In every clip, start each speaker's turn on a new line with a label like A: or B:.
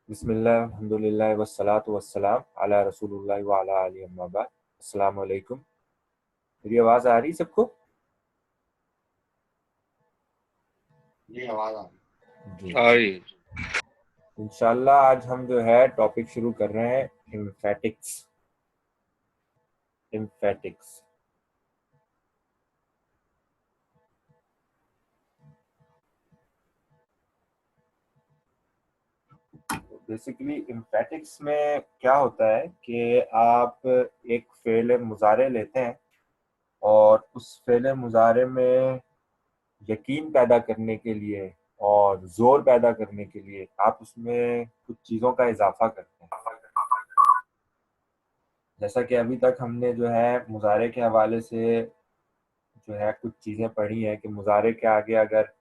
A: बिस्मिल्लाह अल्हम्दुलिल्लाह वस्सलातु वस्सलाम अला रसूलुल्लाह व अला आलिहि अम्मा बाद। अस्सलाम वालेकुम। मेरी आवाज़ आ रही सबको?
B: ये आवाज आ रही।
A: जी।
C: आई।
A: इंशाल्लाह आज हम जो है टॉपिक शुरू कर रहे हैं इम्फेटिक्स। इम्फेटिक्स बेसिकली इम्फेटिक्स में क्या होता है कि आप एक फ़ेल मुज़ारे लेते हैं और उस फ़ेल मुज़ारे में यकीन पैदा करने के लिए और ज़ोर पैदा करने के लिए आप उसमें कुछ चीज़ों का इजाफा करते हैं। जैसा कि अभी तक हमने जो है मुज़ारे के हवाले से जो है कुछ चीज़ें पढ़ी हैं कि मुज़ारे के आगे अगर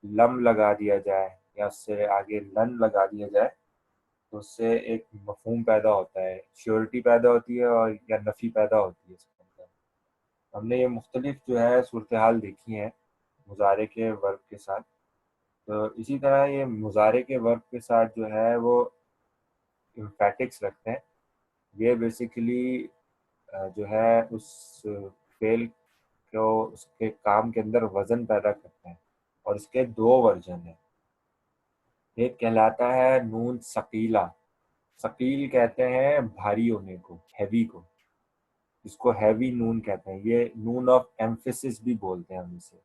A: लम लगा दिया जाए या उससे आगे लन लगा दिया जाए तो उससे एक मफहूम पैदा होता है, श्योरिटी पैदा होती है और या नफ़ी पैदा होती है इसके अंदर। हमने ये मुख्तलिफ जो है सूरत हाल देखी हैं मुज़ारे के वर्ब के साथ। तो इसी तरह ये मुज़ारे के वर्ब के साथ जो है वो इम्फेटिक्स रखते हैं। ये बेसिकली जो है उस फेल को उसके काम के अंदर वज़न पैदा करते हैं और इसके दो वर्जन हैं। एक कहलाता है नून सकीला। सकील कहते हैं भारी होने को, हैवी को। इसको हैवी नून कहते हैं। ये नून ऑफ एम्फेसिस भी बोलते हैं हम इसे।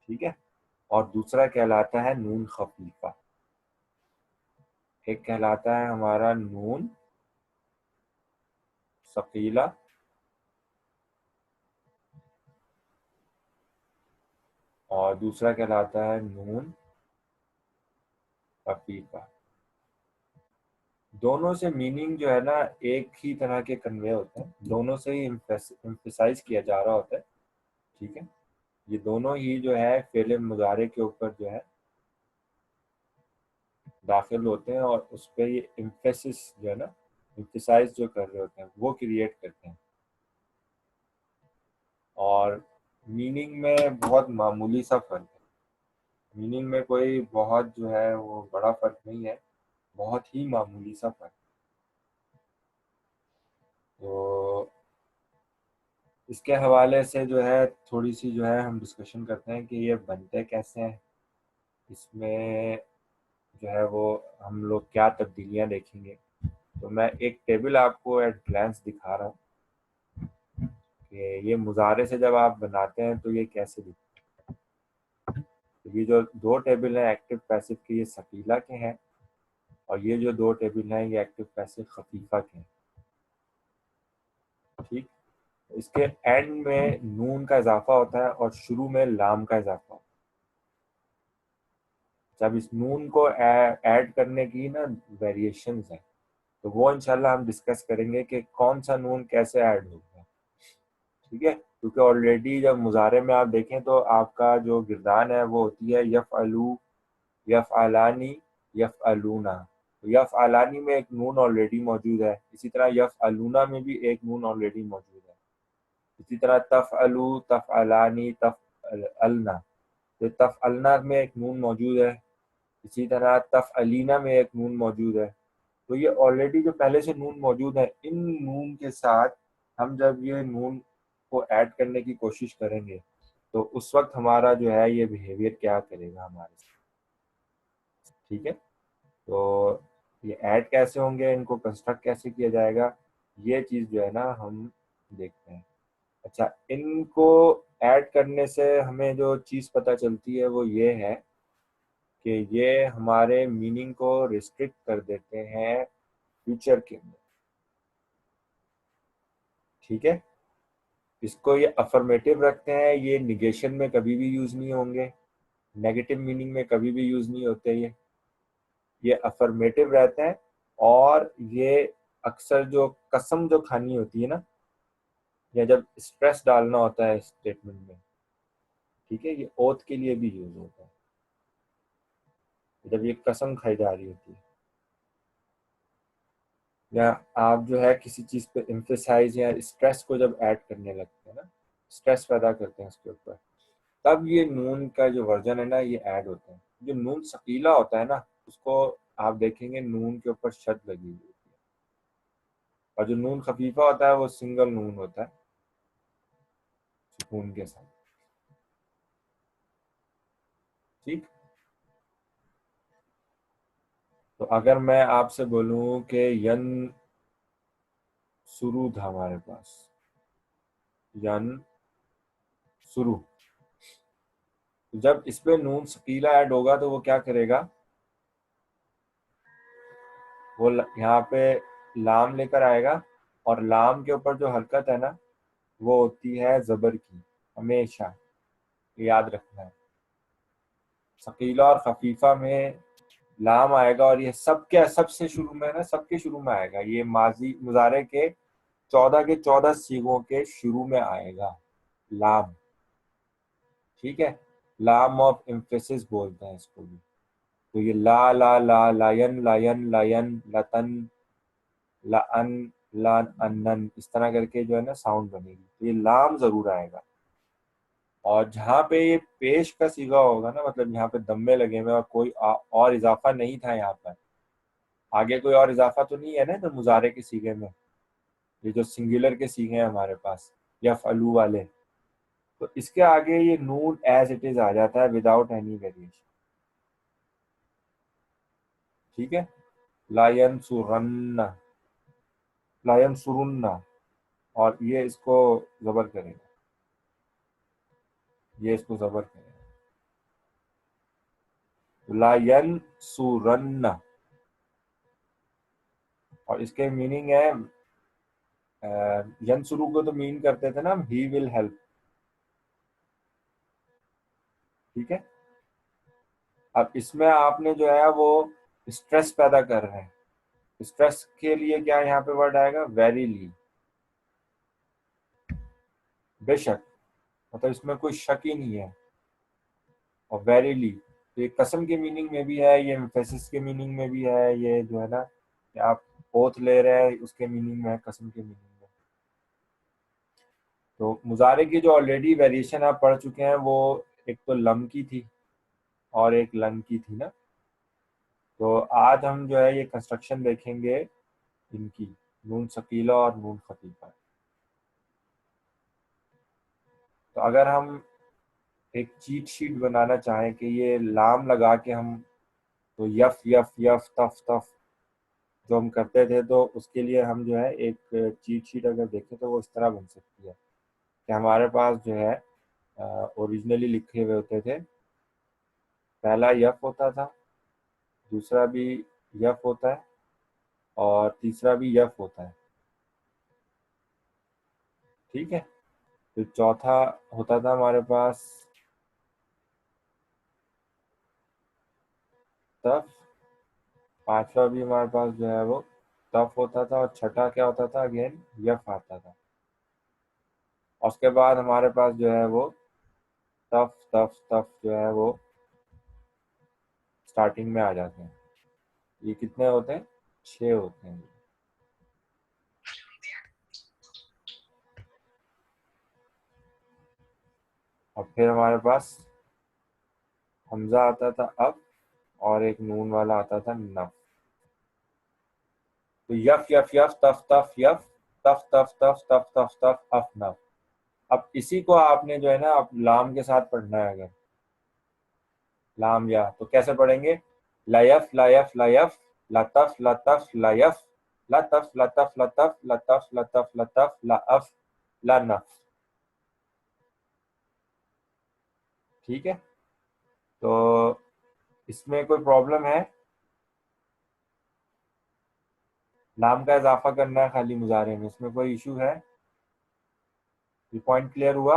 A: ठीक है। और दूसरा कहलाता है नून खफीफा। एक कहलाता है हमारा नून सकीला और दूसरा कहलाता है नून खफीफा। दोनों से मीनिंग जो है ना एक ही तरह के कन्वे होते हैं, दोनों से ही एम्फेसाइज किया जा रहा होता है। ठीक है। ये दोनों ही जो है फेल मुजारे के ऊपर जो है दाखिल होते हैं और उस पर ये एम्फेसिस जो है ना एम्फेसाइज जो कर रहे होते हैं वो क्रिएट करते हैं। और मीनिंग में बहुत मामूली सा फ़र्क है। मीनिंग में कोई बहुत जो है वो बड़ा फ़र्क नहीं है, बहुत ही मामूली सा फ़र्क। तो इसके हवाले से जो है थोड़ी सी जो है हम डिस्कशन करते हैं कि ये बनते कैसे हैं, इसमें जो है वो हम लोग क्या तब्दीलियां देखेंगे। तो मैं एक टेबल आपको एट ग्लैंस दिखा रहा हूँ कि ये मुजारे से जब आप बनाते हैं तो ये कैसे दिखते हैं। तो ये जो दो टेबल हैं एक्टिव पैसिव के, ये सकीला के हैं और ये जो दो टेबल हैं ये एक्टिव पैसिव खफीफा के हैं। ठीक। इसके एंड में नून का इजाफा होता है और शुरू में लाम का इजाफा होता है। जब इस नून को ऐड करने की ना वेरिएशंस हैं तो वो इंशाल्लाह हम डिस्कस करेंगे कि कौन सा नून कैसे ऐड होगा। ठीक है। क्योंकि ऑलरेडी जब मुजारे में आप देखें तो आपका जो गिरदान है वो होती है यफ़अलू, यफ़अलानी, यफ़अलूना। तो यफ़अलानी में एक नून ऑलरेडी मौजूद है, इसी तरह यफ़अलूना में भी एक नून ऑलरेडी मौजूद है। इसी तरह तफ़अलू, तफ़अलानी, तफ़अलना, तो तफ़अलना में एक नून मौजूद है। इसी तरह तफ़अलीना में एक नून मौजूद है। तो ये ऑलरेडी जो पहले से नून मौजूद है, इन नून के साथ हम जब ये नून को ऐड करने की कोशिश करेंगे तो उस वक्त हमारा जो है ये बिहेवियर क्या करेगा हमारे साथ। ठीक है। तो ये ऐड कैसे होंगे, इनको कंस्ट्रक्ट कैसे किया जाएगा, ये चीज़ जो है ना हम देखते हैं। अच्छा, इनको ऐड करने से हमें जो चीज़ पता चलती है वो ये है कि ये हमारे मीनिंग को रिस्ट्रिक्ट कर देते हैं फ्यूचर के अंदर। ठीक है। इसको ये अफर्मेटिव रखते हैं, ये निगेशन में कभी भी यूज़ नहीं होंगे, नेगेटिव मीनिंग में कभी भी यूज़ नहीं होते। ये अफर्मेटिव रहते हैं और ये अक्सर जो कसम जो खानी होती है ना या जब स्ट्रेस डालना होता है स्टेटमेंट में, ठीक है, ये ओथ के लिए भी यूज़ होता है जब ये कसम खाई जा रही होती है या आप जो है किसी चीज़ पे एम्फेसाइज या स्ट्रेस को जब ऐड करने लगते हैं ना, स्ट्रेस पैदा करते हैं उसके ऊपर, तब ये नून का जो वर्जन है ना ये ऐड होता है। जो नून सकीला होता है ना उसको आप देखेंगे नून के ऊपर शद लगी हुई होती है, और जो नून खफीफा होता है वो सिंगल नून होता है सुकून के साथ। ठीक। तो अगर मैं आपसे बोलूं कि यन शुरू था हमारे पास, यन शुरू, जब इस पे नून सकीला ऐड होगा तो वो क्या करेगा, वो यहाँ पे लाम लेकर आएगा, और लाम के ऊपर जो हरकत है ना वो होती है जबर की, हमेशा याद रखना है। सकीला और खफीफा में लाम आएगा, और ये सबके सबसे शुरू में ना, सबके शुरू में आएगा, ये माजी मुजारे के 14 के 14 सीगों के शुरू में आएगा लाम। ठीक है, लाम ऑफ एम्फेसिस बोलते हैं इसको भी। तो ये ला लायन लायन लायन लतन लान लान अन्नन, इस तरह करके जो है ना साउंड बनेगी, तो ये लाम जरूर आएगा। और जहाँ पे ये पेश का सीगा होगा ना, मतलब यहाँ पे दम्मे लगे हुए और कोई और इजाफा नहीं था यहाँ पर, आगे कोई और इजाफा तो नहीं है ना तो मुजारे के सीगे में, ये जो सिंगुलर के सीगे हैं हमारे पास या फलू वाले, तो इसके आगे ये नून एज इट इज आ जाता है विदाउट एनी वेरिएशन। ठीक है, लायन सुरन्ना, लायन सुरुन्ना, और ये इसको जबर करेगा, ये इसको जबर करेगा, लायन सुरन्ना। और इसके मीनिंग है, यंसुरु को तो मीन करते थे ना हम, ही विल हेल्प। ठीक है, अब इसमें आपने जो है वो स्ट्रेस पैदा कर रहे हैं, स्ट्रेस के लिए क्या यहाँ पे वर्ड आएगा, वेरीली, बेशक, मतलब इसमें कोई शक ही नहीं है। और वेरीली, तो ये कसम के मीनिंग में भी है, ये एम्फेसिस के मीनिंग में भी है, ये जो है ना कि आप ओथ ले रहे हैं उसके मीनिंग में है, कसम के मीनिंग में। तो मुजारे की जो ऑलरेडी वेरिएशन आप पढ़ चुके हैं, वो एक तो लम की थी और एक लन की थी ना। तो आज हम जो है ये कंस्ट्रक्शन देखेंगे इनकी, नून सकीला और नून खफीफा। तो अगर हम एक चीट शीट बनाना चाहें कि ये लाम लगा के हम, तो यफ यफ यफ तफ तफ जो हम करते थे, तो उसके लिए हम जो है एक चीट शीट अगर देखें तो वो इस तरह बन सकती है कि हमारे पास जो है ओरिजिनली लिखे हुए होते थे, पहला यफ होता था, दूसरा भी यफ होता है, और तीसरा भी यफ होता है। ठीक है, तो चौथा होता था हमारे पास तफ, पांचवा भी हमारे पास जो है वो तफ होता था, और छठा क्या होता था, अगेन यफ आता था। और उसके बाद हमारे पास जो है वो तफ तफ तफ जो है वो स्टार्टिंग में आ जाते हैं। ये कितने होते हैं, 6 होते हैं। और फिर हमारे पास हमजा आता था अफ, और एक नून वाला आता था नफ। तो यफ यफ यफ तफ तफ यफ, तफ तफ तफ तफ तफ तफ अफ नफ। अब इसी को आपने जो है ना अब लाम के साथ पढ़ना है, अगर लाम या तो कैसे पढ़ेंगे, लायफ लायफ लायफ लतफ लतफ लायफ लतफ लतफ लतफ लतफ लतफ लतफ लाअफ लानफ। ठीक है, तो इसमें कोई प्रॉब्लम है, लाम का इजाफा करना है खाली मुजारे में, इसमें कोई इशू है, ये पॉइंट क्लियर हुआ।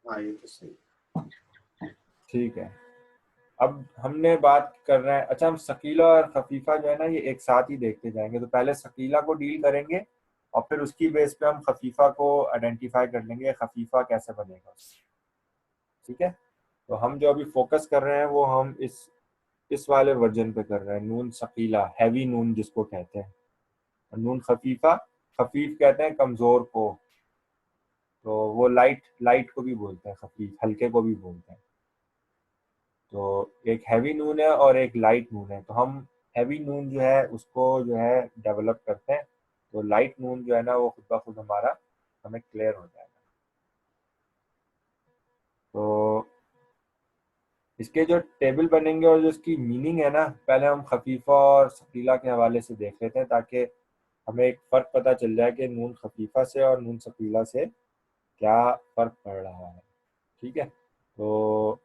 B: हाँ ये तो सही।
A: ठीक है, अब हमने बात कर रहे हैं, अच्छा हम सकीला और खफीफा जो है ना ये एक साथ ही देखते जाएंगे, तो पहले सकीला को डील करेंगे और फिर उसकी बेस पे हम खफीफा को आइडेंटिफाई कर लेंगे, खफीफा कैसे बनेगा। ठीक है, तो हम जो अभी फोकस कर रहे हैं वो हम इस वाले वर्जन पे कर रहे हैं, नून सकीला, हैवी नून जिसको कहते हैं, और नून खफीफा, खफीफ कहते हैं कमजोर को, तो वो लाइट लाइट को भी बोलते हैं, खफीफ हल्के को भी बोलते हैं। तो एक हैवी नून है और एक लाइट नून है, तो हम हैवी नून जो है उसको जो है डेवलप करते हैं, तो लाइट नून जो है ना वो खुद ब खुद हमारा हमें क्लियर हो जाएगा। तो इसके जो टेबल बनेंगे और जो इसकी मीनिंग है ना, पहले हम खफीफा और सकीला के हवाले से देख लेते हैं, ताकि हमें एक फ़र्क पता चल जाए कि नून खफीफा से और नून सकीला से क्या फ़र्क पड़ रहा है। ठीक है, तो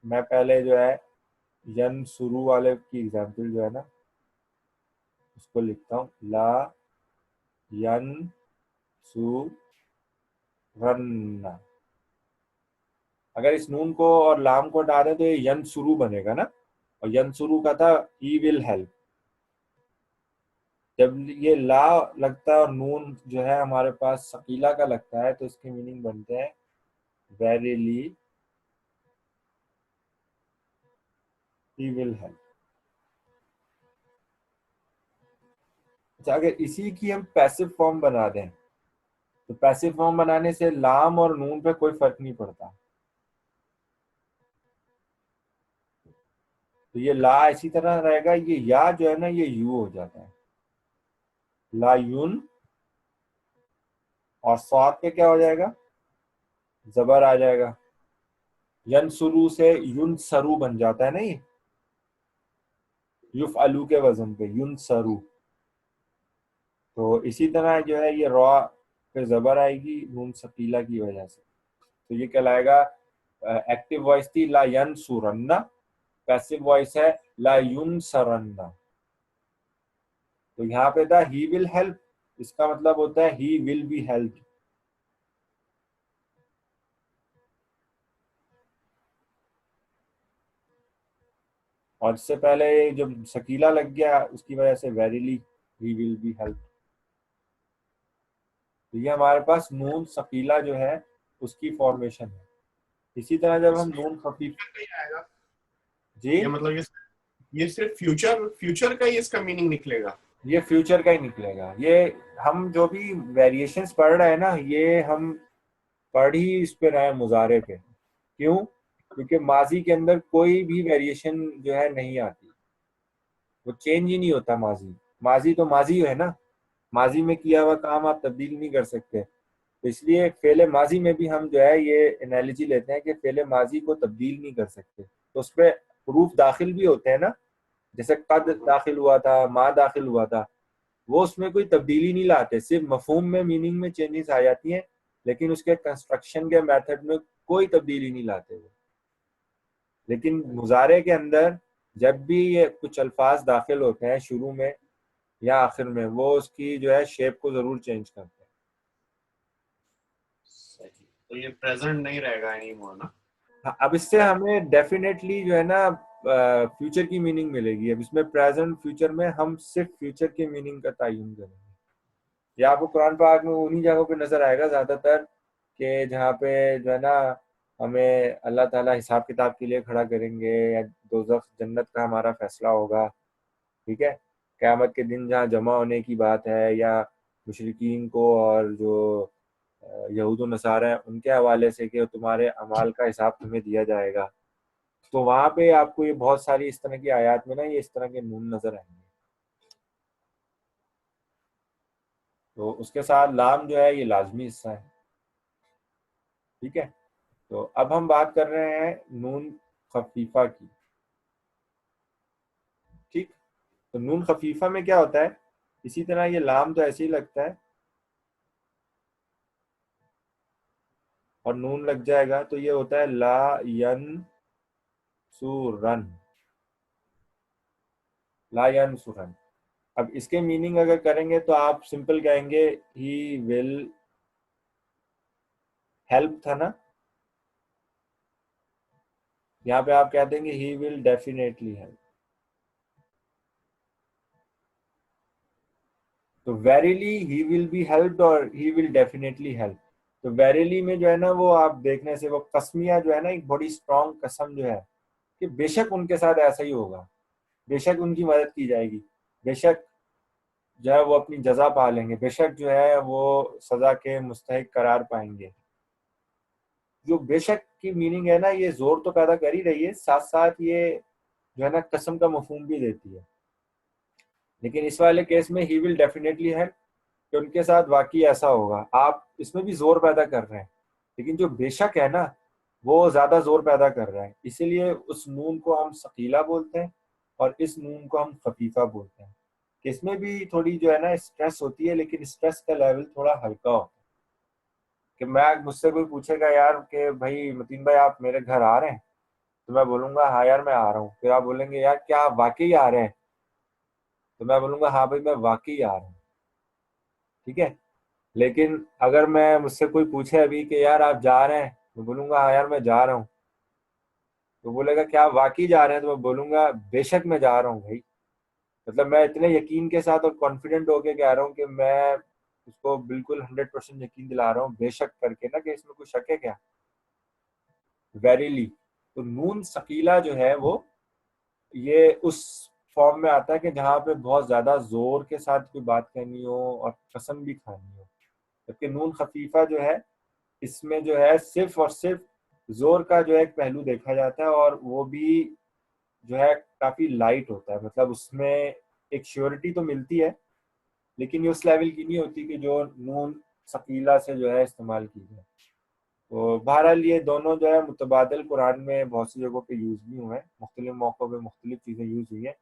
A: मैं पहले जो है यन शुरू वाले की एग्जांपल जो है ना उसको लिखता हूँ, ला यन सु रन्ना। अगर इस नून को और लाम को हटा दें तो ये यन शुरू बनेगा ना, और यन शुरू का था ही विल हेल्प। जब ये ला लगता है और नून जो है हमारे पास शकीला का लगता है, तो इसके मीनिंग बनते हैं वेरीली ही विल हेल्प। अच्छा, अगर इसी की हम पैसिव फॉर्म बना दें, तो पैसिव फॉर्म बनाने से लाम और नून पे कोई फर्क नहीं पड़ता। तो ये ला इसी तरह रहेगा, ये या जो है ना ये यू हो जाता है, ला यून, और स्वाद पे क्या हो जाएगा, जबर आ जाएगा। यन शुरू से युन सरू बन जाता है ना, ये युफ अलू के वजन पे युन सरू। तो इसी तरह जो है ये रॉ पे जबर आएगी नून सकीला की वजह से, तो ये कहलाएगा एक्टिव वॉइस थी ला यन सुरन्ना, पैसिव वॉइस है ला युन सरन्ना। तो यहाँ पे था ही विल हेल्प, इसका मतलब होता है ही विल बी हेल्प। और इससे पहले जब शकीला लग गया उसकी वजह से verily he will be help. तो ये हमारे पास नून शकीला जो है उसकी फॉर्मेशन है। इसी तरह जब हम
B: इसमें
A: नून खफीफ,
B: नहीं आएगा ये,
A: जी
B: मतलब ये सिर्फ फ्यूचर फ्यूचर का ही इसका मीनिंग निकलेगा।
A: ये फ्यूचर का ही निकलेगा। ये हम जो भी वेरिएशंस पढ़ रहे हैं ना, ये हम पढ़ ही इस पे रहे हैं मुजारे पे। क्यों? क्योंकि माजी के अंदर कोई भी वेरिएशन जो है नहीं आती, वो चेंज ही नहीं होता। माजी माजी तो माजी है ना, माजी में किया हुआ काम आप तब्दील नहीं कर सकते। तो इसलिए फेले माजी में भी हम जो है ये एनालॉजी लेते हैं कि फेले माजी को तब्दील नहीं कर सकते, तो उस पर हरूफ दाखिल भी होते हैं ना, जैसे कद दाखिल हुआ था, माँ दाखिल हुआ था, वो उसमें कोई तब्दीली नहीं लाते, सिर्फ मफहूम में मीनिंग में चेंजेस आ जाती हैं, लेकिन उसके कंस्ट्रक्शन के मेथड में कोई तब्दीली नहीं लाते वो। लेकिन मुजारे के अंदर जब भी ये कुछ अल्फाज दाखिल होते हैं शुरू में या आखिर में, वो उसकी जो है शेप को जरूर चेंज करते हैं।
B: सही, तो ये प्रेजेंट नहीं रहेगा एनी मोर ना।
A: हाँ, अब इससे हमें डेफिनेटली जो है ना फ्यूचर की मीनिंग मिलेगी। अब इसमें प्रेजेंट फ्यूचर में हम सिर्फ फ्यूचर की मीनिंग का तयन करेंगे। ये आपको कुरान पाक में उन्हीं जगहों पे नजर आएगा ज्यादातर, कि जहाँ पे जो है ना हमें अल्लाह ताला हिसाब किताब के लिए खड़ा करेंगे, या दोज़ख जन्नत का हमारा फैसला होगा। ठीक है, क़यामत के दिन जहाँ जमा होने की बात है, या मुशरिकीन को और जो यहूद नसारा है उनके हवाले से कि तुम्हारे अमाल का हिसाब तुम्हें दिया जाएगा, तो वहां पे आपको ये बहुत सारी इस तरह की आयत में ना ये इस तरह के नून नजर आएंगे। तो उसके साथ लाम जो है ये लाजमी हिस्सा है। ठीक है, तो अब हम बात कर रहे हैं नून खफीफा की। ठीक, तो नून खफीफा में क्या होता है, इसी तरह ये लाम तो ऐसे ही लगता है और नून लग जाएगा, तो ये होता है ला यन सुरन, ला यन सुरन। अब इसके मीनिंग अगर करेंगे तो आप सिंपल कहेंगे ही विल हेल्प था ना, यहाँ पे आप कहते हैं ही विल डेफिनेटली हेल्प। तो verily he will be helped और ही विल डेफिनेटली हेल्प। तो वेरीली में जो है ना वो आप देखने से वो कसमिया जो है ना एक बड़ी स्ट्रॉन्ग कसम जो है कि बेशक उनके साथ ऐसा ही होगा, बेशक उनकी मदद की जाएगी, बेशक जो है वो अपनी जजा पा लेंगे, बेशक जो है वो सजा के मुस्तहिक करार पाएंगे। जो बेशक की मीनिंग है ना, ये जोर तो पैदा कर ही रही है, साथ साथ ये जो है ना कसम का मफहूम भी देती है। लेकिन इस वाले केस में ही विल डेफिनेटली है कि उनके साथ वाकई ऐसा होगा। आप इसमें भी जोर पैदा कर रहे हैं, लेकिन जो बेशक है ना वो ज्यादा जोर पैदा कर रहा है, इसीलिए उस नून को हम सकीला बोलते हैं और इस नून को हम खफीफा बोलते हैं। कि इसमें भी थोड़ी जो है ना स्ट्रेस होती है, लेकिन स्ट्रेस का लेवल थोड़ा हल्का होता है। कि मैं मुझसे कोई पूछेगा यार कि भाई मतीन भाई आप मेरे घर आ रहे हैं, तो मैं बोलूंगा हाँ यार मैं आ रहा हूँ। फिर आप बोलेंगे यार क्या आप वाकई आ रहे हैं, तो मैं बोलूंगा हाँ भाई मैं वाकई आ रहा हूँ। ठीक है। लेकिन अगर मैं मुझसे कोई पूछे अभी कि यार आप जा रहे हैं, मैं बोलूंगा हाँ यार मैं जा रहा हूँ। तो बोलेगा क्या आप वाकई जा रहे हैं, तो मैं बोलूंगा बेशक मैं जा रहा हूँ भाई। मतलब मैं इतने यकीन के साथ और कॉन्फिडेंट होके कह रहा हूँ कि मैं उसको बिल्कुल 100% यकीन दिला रहा हूँ बेशक करके ना, कि इसमें कुछ शक है क्या। वेरीली। तो नून सकीला जो है वो ये उस फॉर्म में आता है कि जहाँ पे बहुत ज्यादा जोर के साथ कोई बात कहनी हो और कसम भी खानी हो। जबकि नून खफीफा जो है इसमें जो है सिर्फ और सिर्फ जोर का जो है एक पहलू देखा जाता है, और वो भी जो है काफी लाइट होता है। मतलब उसमें एक श्योरिटी तो मिलती है, लेकिन ये उस लेवल की नहीं होती कि जो नून सकीला से जो है इस्तेमाल की जाए। तो बहरहाल ये दोनों जो है मुतबादल कुरान में बहुत सी जगहों पे यूज भी हुए हैं, मुख्तलिफ मौक़ों पे मुख्तलिफ चीज़ें यूज हुई हैं।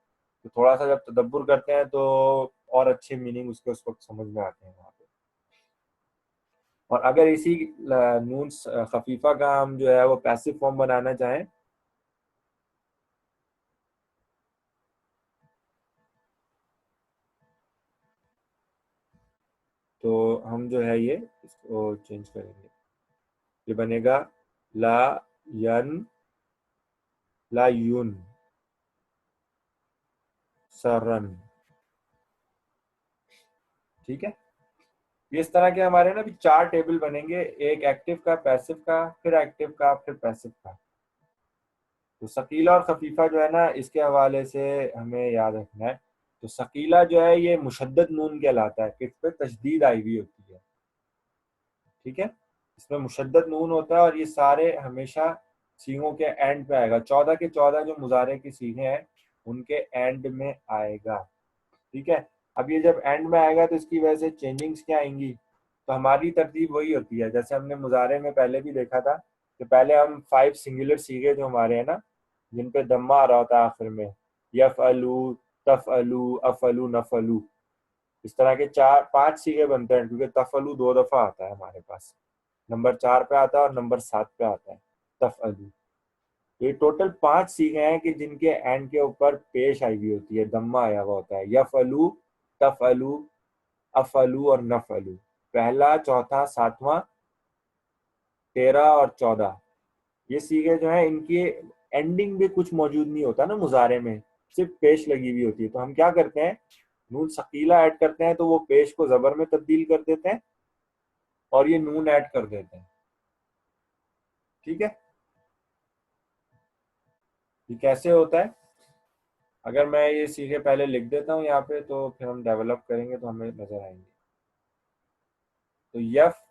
A: तो थोड़ा सा जब तदब्बुर करते हैं तो और अच्छे मीनिंग उसके उस वक्त समझ में आते हैं वहाँ पे। और अगर इसी नून खफीफा का हम जो है वो पैसिव फॉर्म बनाना चाहें, तो हम जो है ये इसको चेंज करेंगे। ये बनेगा ला यन ला युन सरन। ठीक है। ये इस तरह के हमारे ना भी चार टेबल बनेंगे, एक एक्टिव का, पैसिव का, फिर एक्टिव का, फिर पैसिव का। तो सकीला और खफीफा जो है ना इसके हवाले से हमें याद रखना है। तो सकीला जो है ये मुशद्दद नून कहलाता है कि इस पे तशदीद आई हुई होती है। ठीक है। इसमें मुशद्दद नून होता है और ये सारे हमेशा सीगों के एंड पे आएगा। 14 के 14 जो मुजारे की सीगे हैं उनके एंड में आएगा। ठीक है। अब ये जब एंड में आएगा तो इसकी वजह से चेंजिंग्स क्या आएंगी। तो हमारी तरतीब वही होती है जैसे हमने मुजारे में पहले भी देखा था कि पहले हम 5 सिंगुलर सीगे जो हमारे हैं ना, जिन पे दम्मा आ रहा होता है आखिर में, यफ अलू, तफ अलू, अफ अलू, नफ अलू, इस तरह के 4 5 सीगे बनते हैं, क्योंकि तफ अलू 2 दफा आता है हमारे पास, नंबर 4 पे आता है और नंबर 7 पे आता है तफ अलू। ये टोटल 5 सीखे हैं कि जिनके एंड के ऊपर पेश आई हुई होती है, दम्मा आया हुआ होता है। यफ अलू, तफ अलू, अफ अलू और नफ अलू। पहला, चौथा, सातवां, 13 और 14, ये सीखे जो है इनकी एंडिंग भी कुछ मौजूद नहीं होता ना मुजारे में, सिर्फ पेश लगी हुई होती है। तो हम क्या करते हैं, नून सकीला ऐड करते हैं तो वो पेश को जबर में तब्दील कर देते हैं और ये नून ऐड कर देते हैं। ठीक है। ये कैसे होता है, अगर मैं ये सीखे पहले लिख देता हूँ यहाँ पे तो फिर हम डेवलप करेंगे तो हमें नजर आएंगे। तो यफ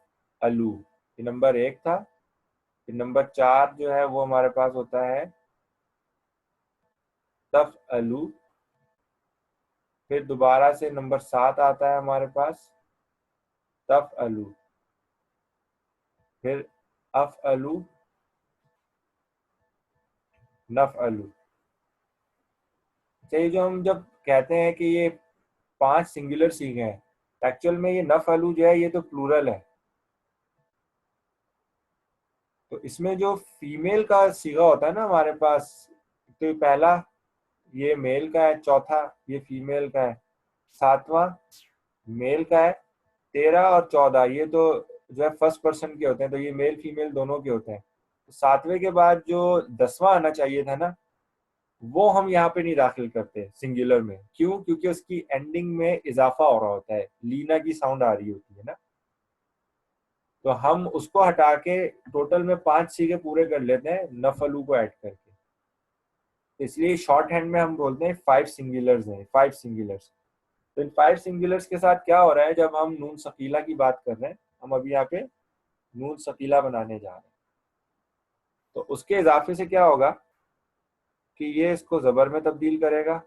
A: अलू ये नंबर 1 था। फिर नंबर 4 जो है वो हमारे पास होता है तफ अलू। फिर दोबारा से नंबर 7 आता है हमारे पास तफ अलू। फिर अफ अलू, नफ अलू। अच्छा, ये जो हम जब कहते हैं कि ये 5 सिंगुलर सीखे हैं, एक्चुअल में ये नफ अलू जो है ये तो प्लूरल है। तो इसमें जो फीमेल का सीगा होता है ना हमारे पास, तो पहला ये मेल का है, चौथा ये फीमेल का है, सातवां मेल का है, 13 और 14 ये तो जो है फर्स्ट पर्सन के होते हैं, तो ये मेल फीमेल दोनों के होते हैं। तो 7वें के बाद जो 10वां आना चाहिए था ना, वो हम यहाँ पे नहीं दाखिल करते सिंगुलर में। क्यों? क्योंकि उसकी एंडिंग में इजाफा हो रहा होता है, लीना की साउंड आ रही होती है ना। तो हम उसको हटा के टोटल में 5 सीखे पूरे कर लेते हैं नफलू को ऐड करके। तो इसलिए शॉर्ट हैंड में हम बोलते हैं 5 सिंगुलर्स हैं, 5 सिंगुलर्स। तो इन 5 सिंगुलर्स के साथ क्या हो रहा है, जब हम नून सकीला की बात कर रहे हैं, हम अभी यहाँ पे नून सकीला बनाने जा रहे हैं। तो उसके इजाफे से क्या होगा कि ये इसको जबर में तब्दील करेगा,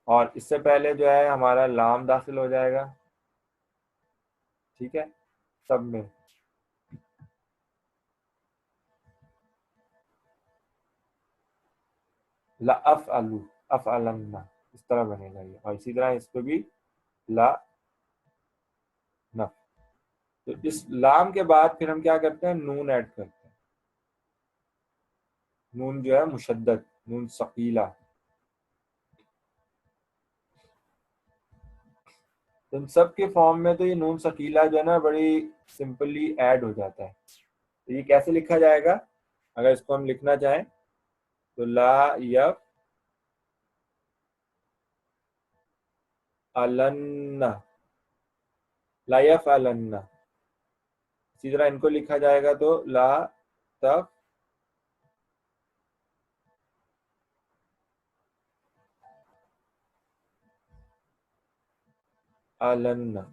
A: और इससे पहले जो है हमारा लाम दाखिल हो जाएगा, ठीक है, सब में। ला अफ अलू, अफ अलन्ना, इस तरह बनेगा ये, और इसी तरह इस पे भी ला नफ। तो इस लाम के बाद फिर हम क्या करते हैं, नून ऐड करते हैं। नून जो है मुशद्दद, नून सकीला। तो इन सब के फॉर्म में तो ये नून सकीला जो है ना बड़ी सिंपली ऐड हो जाता है। तो ये कैसे लिखा जाएगा, अगर इसको हम लिखना चाहें तो ला यफ अलन्ना, ला यफ अलन्ना। इसी तरह इनको लिखा जाएगा तो ला तफ अलन्ना,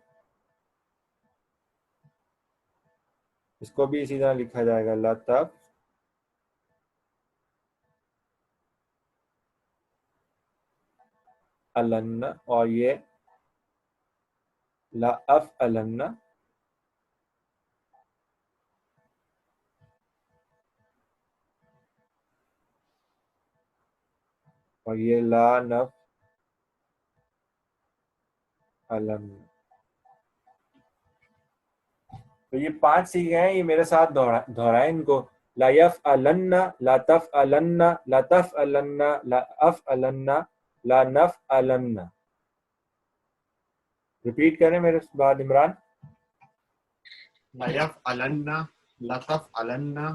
A: इसको भी इसी तरह लिखा जाएगा ला तफ अलन्ना, और ये ला अफ अलन्ना, और ये ला नफ अलन्ना। तो ये 5 सीखे हैं, ये मेरे साथ दोहराएं इनको। ला यफ अलन्ना, ला तफ अलन्ना, ला तफ अलन्ना, ला अफ अलन्ना, ला नफ अलन्ना। रिपीट करें मेरे बाद इमरान।
B: लयफ अलन्ना, लतफ अलन्ना,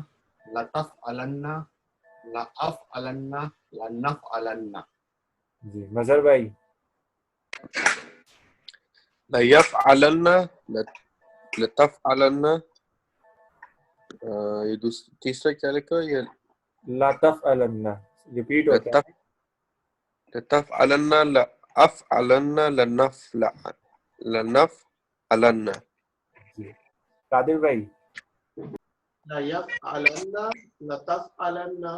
B: लतफ अलन्ना, लअफ अलन्ना, लनफ अलन्ना।
A: जी मजहर भाई।
C: लयफ़अलन्ना, लतफ़अलन्ना, ये तीसरा क्या लिखा है? ये
A: ला तफ अलन्ना रिपीट होता है।
C: लतफ़ लतफ़अलन्ना, लअफ़अलन्ना, लनफ़अलन्ना।
A: जी कादिर भाई।
B: लयफ अलन्ना, लतफ अलन्ना,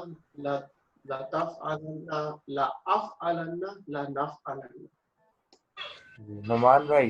B: लतफ अलन्ना, लअफ अलन्ना, लनफ अलन्ना।
A: जी नुमान भाई।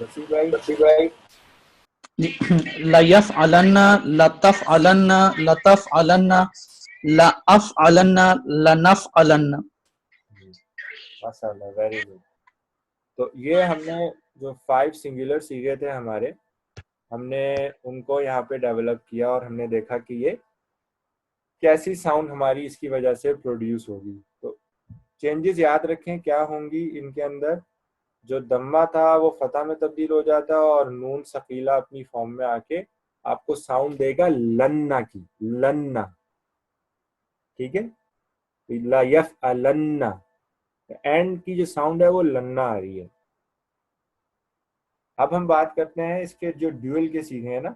A: वसी भाई।
D: लयफ़अलन्ना, लतफ़अलन्ना, लतफ़अलन्ना, लअफ़अलन्ना, लनफ़अलन्ना।
A: माशाल्लाह वेरी गुड। तो ये हमने जो 5 सिंगुलर सीखे थे हमारे, हमने उनको यहाँ पे डेवलप किया और हमने देखा कि ये कैसी साउंड हमारी इसकी वजह से प्रोड्यूस होगी। तो चेंजेस याद रखें क्या होंगी इनके अंदर। जो दम्मा था वो फतह में तब्दील हो जाता है, और नून सकीला अपनी फॉर्म में आके आपको साउंड देगा लन्ना की, लन्ना, ठीक है। ला यफ अलन्ना, एंड की जो साउंड है वो लन्ना आ रही है। अब हम बात करते हैं इसके जो ड्यूअल के सीखे हैं ना,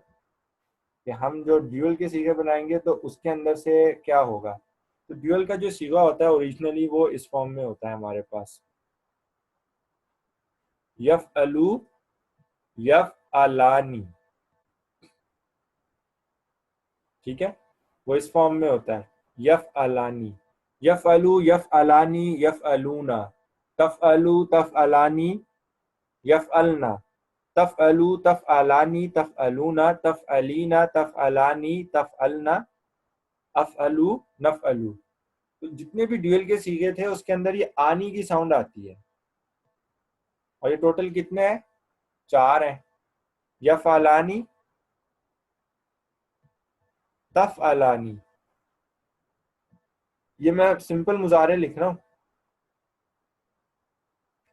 A: कि हम जो ड्यूअल के सीखे बनाएंगे तो उसके अंदर से क्या होगा। तो ड्यूअल का जो सीगा होता है ओरिजिनली वो इस फॉर्म में होता है हमारे पास, यफ अलू यफ अलानी, ठीक है, वो इस फॉर्म में होता है यफ अलानी, यफ अलू यफ अलानी यफ अलूना, तफ अलू तफ अलानी यफ अलना, तफ अलू तफ अलानी तफ अलूना, तफ अलीना तफ अलानी तफ अलना, अफ अलू नफ अलू। तो जितने भी ड्यूअल के सीखे थे उसके अंदर ये आनी की साउंड आती है, और ये टोटल कितने हैं, 4 हैं। यफ अलानी, तफ अलानी, ये मैं सिंपल मुजारे लिख रहा हूँ,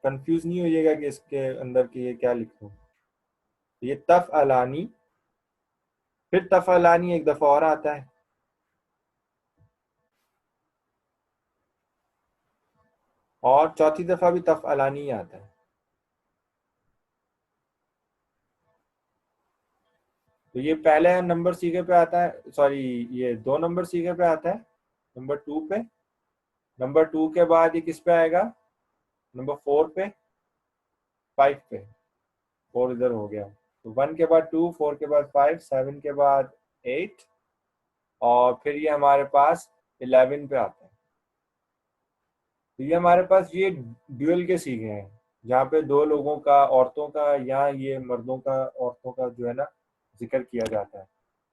A: कंफ्यूज नहीं होइएगा कि इसके अंदर की ये क्या लिख रहा हूँ। ये तफ अलानी, फिर तफ अलानी एक दफा और आता है, और चौथी दफा भी तफ अलानी ही आता है। तो ये पहले नंबर सीखे पे आता है, सॉरी ये 2 नंबर सीखे पे आता है, नंबर 2 पे, नंबर 2 के बाद ये किस पे आएगा, नंबर 4 पे, 5 पे, 4 इधर हो गया, तो 1 के बाद 2, 4 के बाद 5, 7 के बाद 8, और फिर ये हमारे पास 11 पे आता है। तो ये हमारे पास ये ड्यूअल के सीखे हैं, जहाँ पे 2 लोगों का, औरतों का या ये मर्दों का, औरतों का जो है ना जिक्र किया जाता है।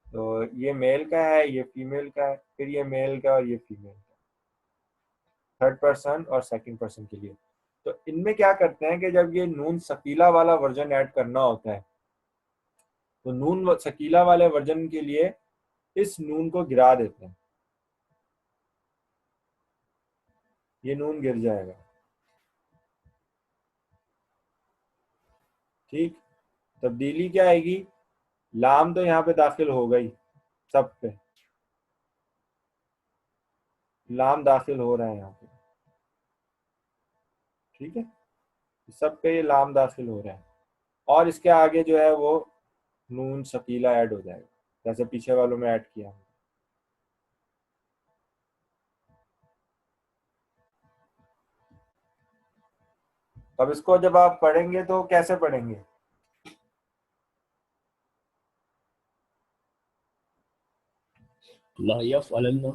A: तो ये मेल का है, ये फीमेल का है, फिर ये मेल का और ये फीमेल का, थर्ड पर्सन और सेकंड पर्सन के लिए। तो इनमें क्या करते हैं कि जब ये नून सकीला वाला वर्जन ऐड करना होता है, तो नून सकीला वाले वर्जन के लिए इस नून को गिरा देते हैं, ये नून गिर जाएगा। ठीक, तब्दीली क्या आएगी, लाम तो यहाँ पे दाखिल हो गई, सब पे लाम दाखिल हो रहा है यहाँ पे, ठीक है, सब पे ये लाम दाखिल हो रहा है, और इसके आगे जो है वो नून सकीला ऐड हो जाएगा, जैसे पीछे वालों में ऐड किया। अब इसको जब आप पढ़ेंगे तो कैसे पढ़ेंगे,
E: ला यफ़अलन्ना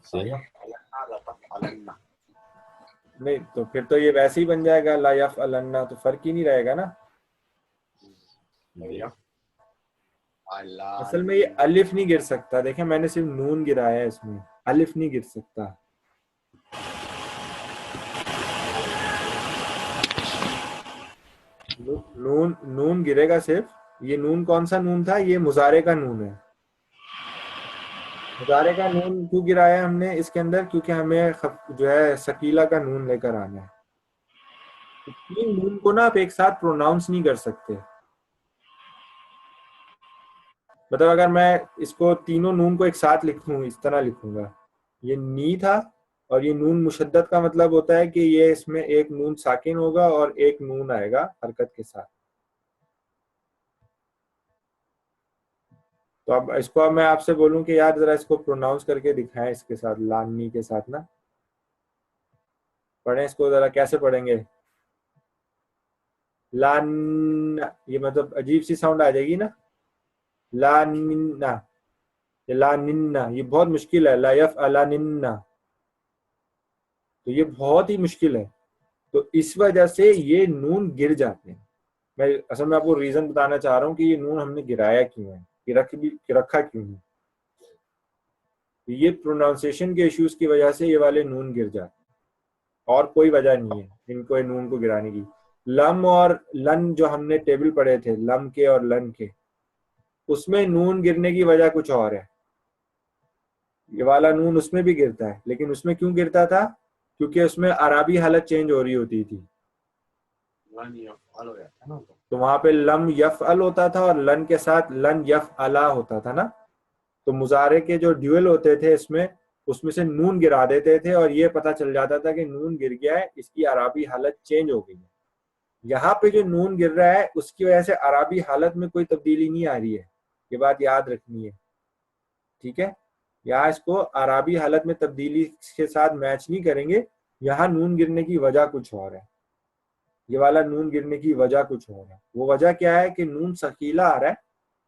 E: से
A: नहीं तो फिर तो ये वैसे ही बन जाएगा ला यफ़अलन्ना, तो फर्क ही नहीं रहेगा ना। असल में ये अलिफ नहीं गिर सकता, देखें मैंने सिर्फ नून गिराया है, इसमें अलिफ नहीं गिर सकता। नून नून गिरेगा सिर्फ, ये नून कौन सा नून था, ये मुजारे का नून है। मुजारे का नून क्यों गिराया हमने इसके अंदर, क्योंकि हमें जो है सकीला का नून लेकर आना है। तो 3 नून को ना आप एक साथ प्रोनाउंस नहीं कर सकते, मतलब अगर मैं इसको तीनों नून को एक साथ लिखूं, इस तरह लिखूंगा, ये नी था, और ये नून मुशद्दद का मतलब होता है कि ये इसमें एक नून साकिन होगा और एक नून आएगा हरकत के साथ। तो अब इसको अब मैं आपसे बोलूं कि यार जरा इसको प्रोनाउंस करके दिखाएं इसके साथ, लानी के साथ ना, पढ़ें इसको जरा, कैसे पढ़ेंगे, लान, ये मतलब अजीब सी साउंड आ जाएगी ना, लानिन्ना, ये लानिन्ना, ये बहुत मुश्किल है, ला यफ़अलनिन्ना, तो ये बहुत ही मुश्किल है। तो इस वजह से ये नून गिर जाते हैं। मैं असल में आपको रीजन बताना चाह रहा हूँ कि ये नून हमने गिराया क्यों है, रखा क्यों है। ये प्रोनाउंसिएशन के इश्यूज की वजह से ये वाले नून गिर जाते हैं, और कोई वजह नहीं है इनको नून को गिराने की। लम और लन जो हमने टेबल पढ़े थे, लम के और लन के, उसमें नून गिरने की वजह कुछ और है। ये वाला नून उसमें भी गिरता है, लेकिन उसमें क्यों गिरता था, क्योंकि उसमें अरबी हालत चेंज हो रही होती थी, तो वहां पे लम यफ़अल होता था और लन के साथ लन यफ़अला होता था ना। तो मुजारे के जो ड्यूअल होते थे इसमें, उसमें से नून गिरा देते थे और ये पता चल जाता था कि नून गिर गया है, इसकी अरबी हालत चेंज हो गई है। यहाँ पे जो नून गिर रहा है उसकी वजह से अरबी हालत में कोई तब्दीली नहीं आ रही है, ये बात याद रखनी है, ठीक है। यहाँ इसको अरबी हालत में तब्दीली के साथ मैच नहीं करेंगे, यहाँ नून गिरने की वजह कुछ और है, ये वाला नून गिरने की वजह कुछ और है। वो वजह क्या है कि नून सकीला आ रहा है,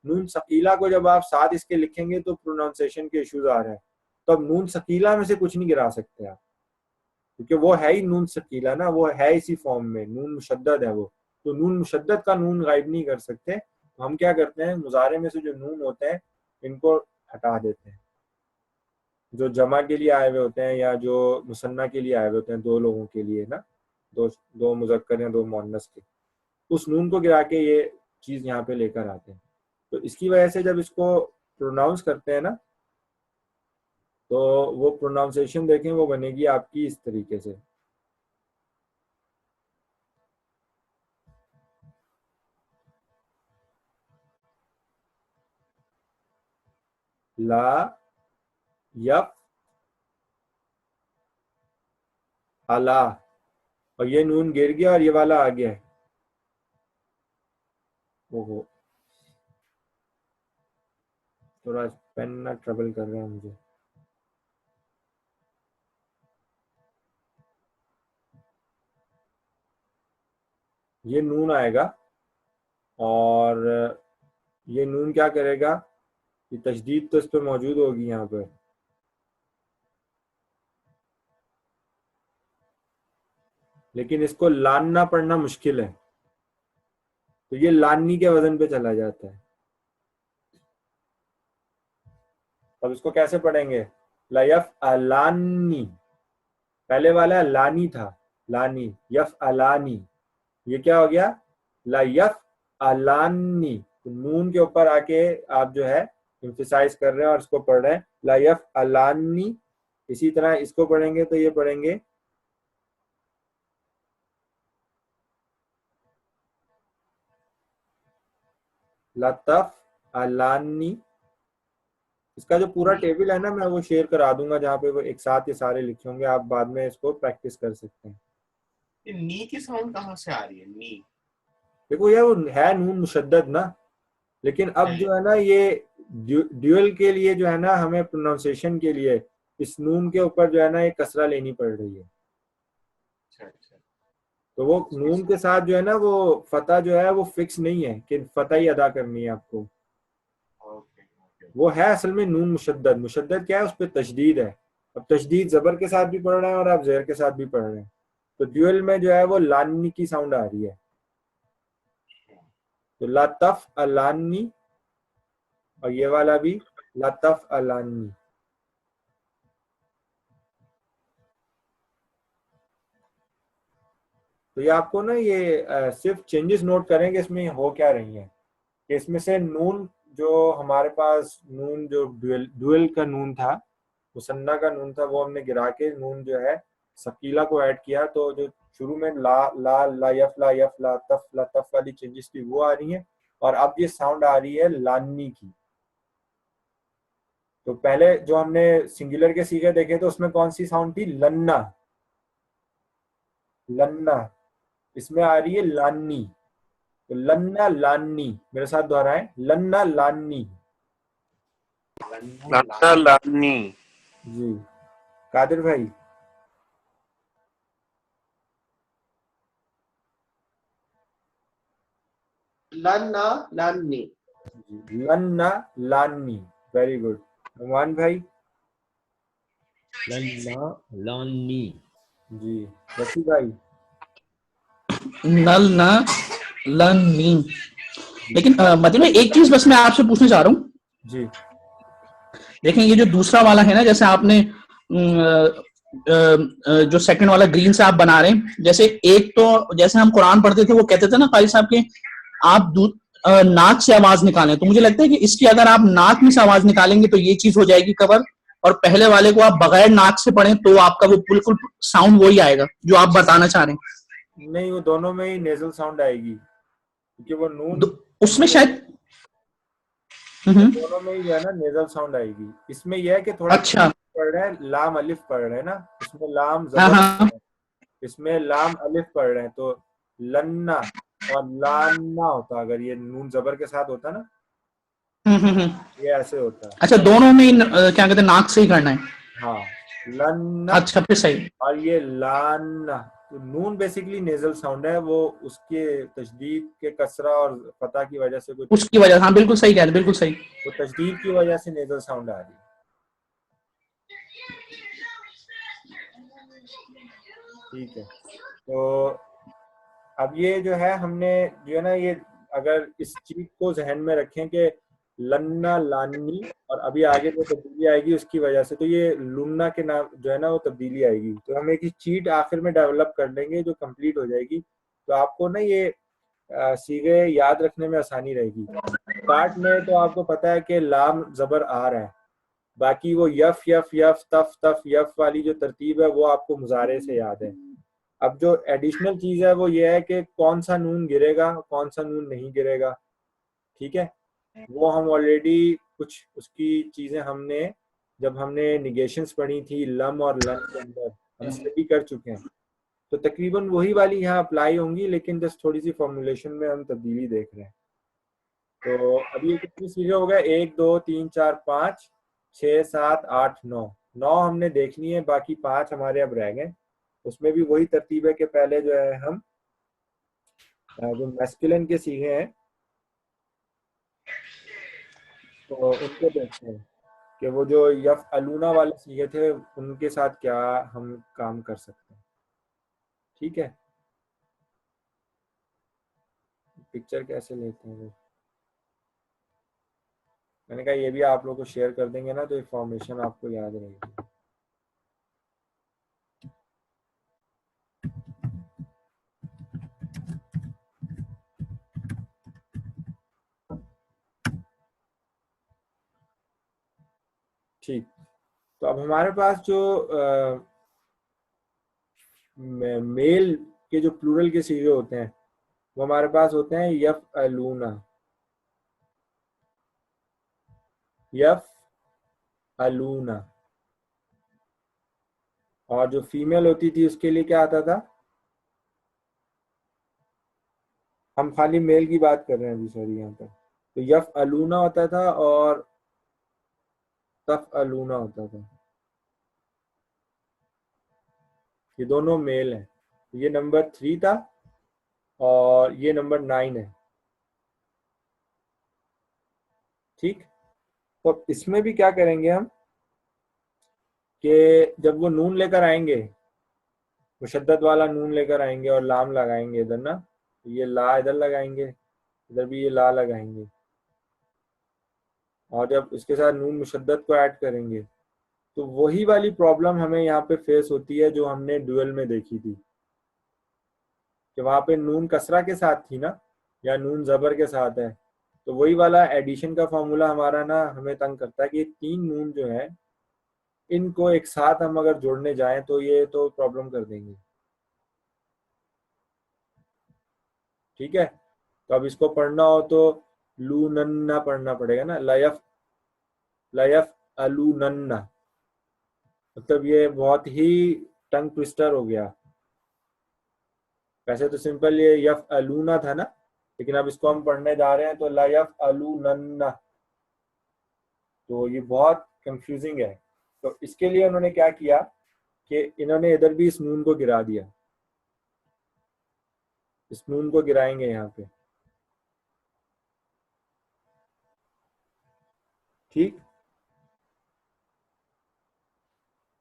A: नून सकीला को जब आप साथ इसके लिखेंगे तो प्रोनाउंसिएशन के इश्यूज आ रहे हैं, तो अब नून सकीला में से कुछ नहीं गिरा सकते आप, क्योंकि वो है ही नून सकीला ना, वो है इसी फॉर्म में, नून मुशद्दद है वो, तो नून मुशद्दद का नून गायब नहीं कर सकते। तो हम क्या करते हैं, मुजारे में से जो नून होते हैं इनको हटा देते हैं, जो जमा के लिए आए हुए होते हैं या जो मुसन्ना के लिए आए हुए होते हैं, 2 लोगों के लिए ना, दो मुजक्कर या 2 मुअन्नस के, उस नून को गिरा के ये चीज यहाँ पे लेकर आते हैं। तो इसकी वजह से जब इसको प्रोनाउंस करते हैं ना, तो वो प्रोनाउंसिएशन देखें वो बनेगी आपकी इस तरीके से, ला यफ अला, और ये नून गिर गया और ये वाला आ गया है, ओहो थोड़ा पेन ना ट्रबल कर रहा है मुझे। ये नून आएगा और ये नून क्या करेगा, ये तशदीद तो इस पर मौजूद होगी यहाँ पर, लेकिन इसको लानना पढ़ना मुश्किल है, तो ये लानी के वजन पे चला जाता है। अब इसको कैसे पढ़ेंगे, लयफ अलानी, पहले वाला लानी था, लानी, यफ अलानी, ये क्या हो गया, लयफ अलानी, तो नून के ऊपर आके आप जो है एम्फसाइज कर रहे हैं और इसको पढ़ रहे हैं, लयफ अलानी। इसी तरह इसको पढ़ेंगे तो ये पढ़ेंगे लतफ अलानी। इसका जो पूरा टेबल है ना, मैं वो शेयर करा दूंगा जहाँ पे वो एक साथ ये सारे लिखे होंगे, आप बाद में इसको प्रैक्टिस कर सकते हैं।
B: ये नी की साउंड कहाँ से आ रही है, नी?
A: देखो यार वो है नून मुशद्दद ना, लेकिन अब जो है ना ये ड्यूअल के लिए जो है ना, हमें प्रोनाउंसिएशन के लिए इस नून के ऊपर जो है ना एक कसरा लेनी पड़ रही है।
B: अच्छा अच्छा,
A: तो वो नून के साथ जो है ना वो फतह जो है वो फिक्स नहीं है कि फतह ही अदा करनी है आपको,
B: ओके ओके।
A: वो है असल में नून मुशद्दद। मुशद्दद क्या है, उस पर तशदीद है। अब तशदीद जबर के साथ भी पढ़ रहे हैं और आप ज़ेर के साथ भी पढ़ रहे हैं, तो ड्यूअल में जो है वो लानी की साउंड आ रही है, तो लतफ अलानी, और ये वाला भी लतफ अलानी। तो ये आपको ना ये सिर्फ चेंजेस नोट करेंगे इसमें हो क्या रही है, कि इसमें से नून जो हमारे पास नून जो ड्यूअल का नून था, मुसन्ना का नून था, वो हमने गिरा के नून जो है सकीला को ऐड किया, तो जो शुरू में ला ला ला यफ ला तफ वाली चेंजेस थी वो आ रही है, और अब ये साउंड आ रही है लानी की। तो पहले जो हमने सिंगुलर के सीखे देखे तो उसमें कौन सी साउंड थी, लन्ना, लन्ना, इसमें आ रही है लानी, तो लन्ना लानी, मेरे साथ दोहराएं, लन्ना लानी।
C: लन्ना लानी।
A: जी कादिर भाई,
B: लन्ना लानी।
A: लन्ना लानी, वेरी गुड। नुमान भाई,
E: लन्ना लानी।
A: जी रफी भाई,
D: नल न लन नी। लेकिन मतलब एक चीज बस मैं आपसे पूछना चाह रहा हूँ,
A: जी
D: देखें ये जो दूसरा वाला है ना, जैसे आपने जो सेकंड वाला ग्रीन से आप बना रहे हैं, जैसे एक तो जैसे हम कुरान पढ़ते थे वो कहते थे ना काली साहब के आप नाक से आवाज निकालें, तो मुझे लगता है कि इसकी अगर आप नाक में से आवाज निकालेंगे तो ये चीज हो जाएगी कवर, और पहले वाले को आप बगैर नाक से पढ़ें तो आपका वो बिल्कुल साउंड वही आएगा जो आप बताना चाह रहे हैं।
A: नहीं, वो दोनों में ही नेजल साउंड आएगी, क्योंकि वो नून
D: उसमें शायद
A: दोनों में ही जो है ना नेजल साउंड आएगी। इसमें यह है कि थोड़ा
D: अच्छा
A: पढ़ रहे हैं, लाम अलिफ पढ़ रहे हैं ना, इसमें लाम
D: हाँ
A: जबर
D: हाँ
A: इसमें लाम अलिफ पढ़ रहे हैं, तो लन्ना और लाना होता, अगर ये नून जबर के साथ होता ना, ये ऐसे होता है।
D: अच्छा दोनों में क्या कहते हैं नाक से ही करना है।
A: हाँ, लन्ना,
D: अच्छा फिर सही।
A: और ये लाना, तो नून बेसिकली नेजल साउंड है, वो उसके तशदीद के कसरा और फतह की वजह से कुछ,
D: उसकी वजह, हाँ बिल्कुल सही कह रहे, बिल्कुल सही।
A: वो तशदीद की वजह से नेजल साउंड आ रही है। ठीक है, तो अब ये जो है हमने जो है ना, ये अगर इस चीज को जहन में रखें कि लन्ना लानी, और अभी आगे जो तब्दीली आएगी उसकी वजह से, तो ये लुन्ना के नाम जो है ना वो तब्दीली आएगी, तो हम एक चीट आखिर में डेवलप कर लेंगे जो कंप्लीट हो जाएगी, तो आपको ना ये सीगे याद रखने में आसानी रहेगी। स्टार्ट में तो आपको पता है कि लाम जबर आ रहा है, बाकी वो यफ यफ यफ तफ तफ यफ वाली जो तरतीब है वो आपको मुजारे से याद है। अब जो एडिशनल चीज है वो ये है कि कौन सा नून गिरेगा कौन सा नून नहीं गिरेगा, ठीक है, वो हम ऑलरेडी कुछ उसकी चीजें हमने जब हमने निगेशंस पढ़ी थी लम और लन के अंदर हम स्टडी कर चुके हैं, तो तकरीबन वही वाली यहाँ अप्लाई होंगी, लेकिन जस्ट थोड़ी सी फॉर्मुलेशन में हम तब्दीली देख रहे हैं। तो अभी ये कितनी सीरीज हो गए, 1 2 3 4 5 6 7 8 9, 9 हमने देखनी है, बाकी 5 हमारे अब रह गए। उसमें भी वही तरतीब है कि पहले जो है हम जो मैस्कुलिन के सीखे हैं तो उनको देखते हैं कि वो जो यफ अलूना वाले सीखे थे उनके साथ क्या हम काम कर सकते हैं। ठीक है, पिक्चर कैसे लेते हैं वो मैंने कहा ये भी आप लोग को शेयर कर देंगे ना, तो इंफॉर्मेशन आपको याद रहेगी। ठीक, तो अब हमारे पास जो मेल के जो प्लूरल के सीगे होते हैं वो हमारे पास होते हैं यफ अलूना, यफ अलूना। और जो फीमेल होती थी उसके लिए क्या आता था, हम खाली मेल की बात कर रहे हैं अभी, सॉरी यहाँ पर, तो यफ अलूना होता था और तफ अलूना होता था। ये दोनों मेल हैं, ये नंबर 3 था और ये नंबर 9 है। ठीक, तो इसमें भी क्या करेंगे हम कि जब वो नून लेकर आएंगे, मुशद्दद वाला नून लेकर आएंगे और लाम लगाएंगे इधर ना, तो ये ला इधर लगाएंगे, इधर भी ये ला लगाएंगे, और जब इसके साथ नून मुशद्दद को ऐड करेंगे तो वही वाली प्रॉब्लम हमें यहाँ पे फेस होती है जो हमने ड्यूअल में देखी थी कि वहां पे नून कसरा के साथ थी ना, या नून जबर के साथ है, तो वही वाला एडिशन का फॉर्मूला हमारा ना हमें तंग करता है कि 3 नून जो है इनको एक साथ हम अगर जोड़ने जाएं तो ये तो प्रॉब्लम कर देंगे। ठीक है, तो अब इसको पढ़ना हो तो लूनन्ना पढ़ना पड़ेगा ना, लयफ लयफ अलूनन्ना, मतलब ये बहुत ही टंग ट्विस्टर हो गया। वैसे तो सिंपल ये यफ अलूना था ना, लेकिन अब इसको हम पढ़ने जा रहे हैं तो लयफ अलूनन्ना, तो ये बहुत कंफ्यूजिंग है। तो इसके लिए उन्होंने क्या किया कि इन्होंने इधर भी इस नून को गिरा दिया, इस नून को गिराएंगे यहाँ पे। ठीक,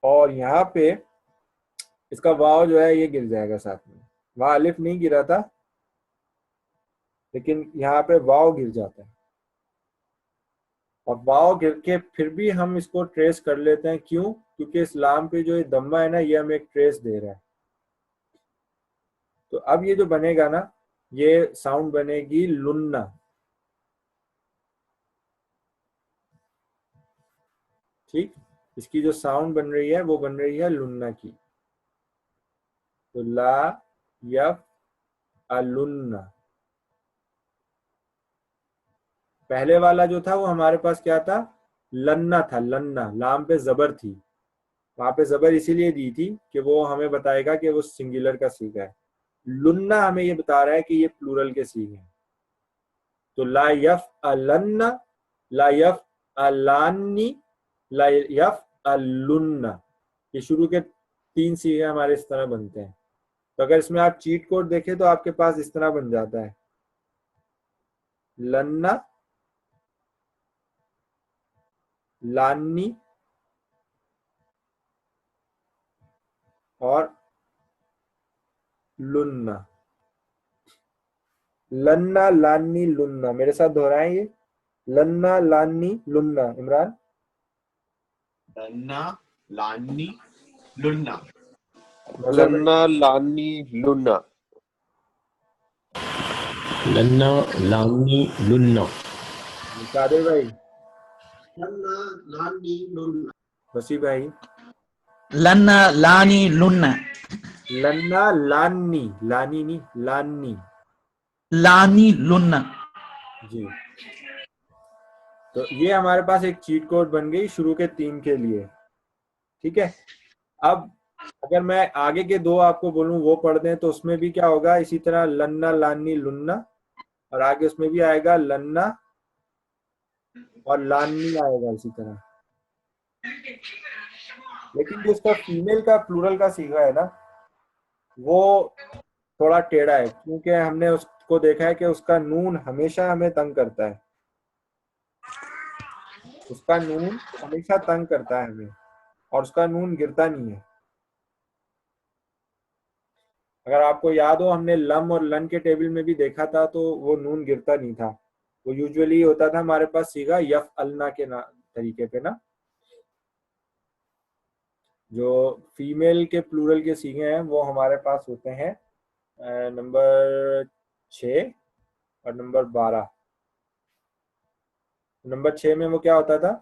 A: और यहाँ पे इसका वाव जो है ये गिर जाएगा साथ में, वहां अलिफ नहीं गिरा था लेकिन यहाँ पे वाव गिर जाता है, और वाव गिर के फिर भी हम इसको ट्रेस कर लेते हैं। क्यों? क्योंकि इस्लाम पे जो ये दम्मा है ना ये हमें एक ट्रेस दे रहा है। तो अब ये जो बनेगा ना, ये साउंड बनेगी लुन्ना। ठीक, इसकी जो साउंड बन रही है वो बन रही है लुन्ना की। तो ला यफ अलुन्ना, पहले वाला जो था वो हमारे पास क्या था, लन्ना था, लन्ना, लाम पे जबर थी, वहां पे जबर इसीलिए दी थी कि वो हमें बताएगा कि वो सिंगुलर का सीगा है। लुन्ना हमें ये बता रहा है कि ये प्लूरल के सीगे हैं। तो ला यफ अलन्ना, ला यफ अलानी, ला यफ अलुन्ना, ये शुरू के 3 सीगे हमारे इस तरह बनते हैं। तो अगर इसमें आप चीट कोड देखें तो आपके पास इस तरह बन जाता है, लन्ना, लानी और लुन्ना। लन्ना लानी लुन्ना, मेरे साथ दोहराएं ये, लन्ना लानी लुन्ना। इमरान,
B: लन्ना लानी लुन्ना,
C: लन्ना लानी लुन्ना,
E: लन्ना लानी लुन्ना,
A: कादिर भाई,
B: लन्ना लानी लुन्ना,
A: वसी भाई,
D: लन्ना लानी लुन्ना,
A: लन्ना लानी, लानी नहीं लानी
D: लानी लुन्ना।
A: जी। तो ये हमारे पास एक चीट कोड बन गई शुरू के 3 के लिए। ठीक है, अब अगर मैं आगे के 2 आपको बोलूं वो पढ़ दें तो उसमें भी क्या होगा, इसी तरह लन्ना लानी लुन्ना, और आगे उसमें भी आएगा लन्ना और लानी आएगा इसी तरह। लेकिन जो इसका फीमेल का प्लूरल का सीगा है ना, वो थोड़ा टेढ़ा है, क्योंकि हमने उसको देखा है कि उसका नून हमेशा हमें तंग करता है। उसका नून हमेशा तंग करता है हमें, और उसका नून गिरता नहीं है। अगर आपको याद हो, हमने लम और लन के टेबल में भी देखा था, तो वो नून गिरता नहीं था। वो यूजुअली होता था हमारे पास सीगा यफ अलना के तरीके पे ना। जो फीमेल के प्लूरल के सीगे हैं वो हमारे पास होते हैं नंबर 6 और नंबर 12। नंबर 6 में वो क्या होता था?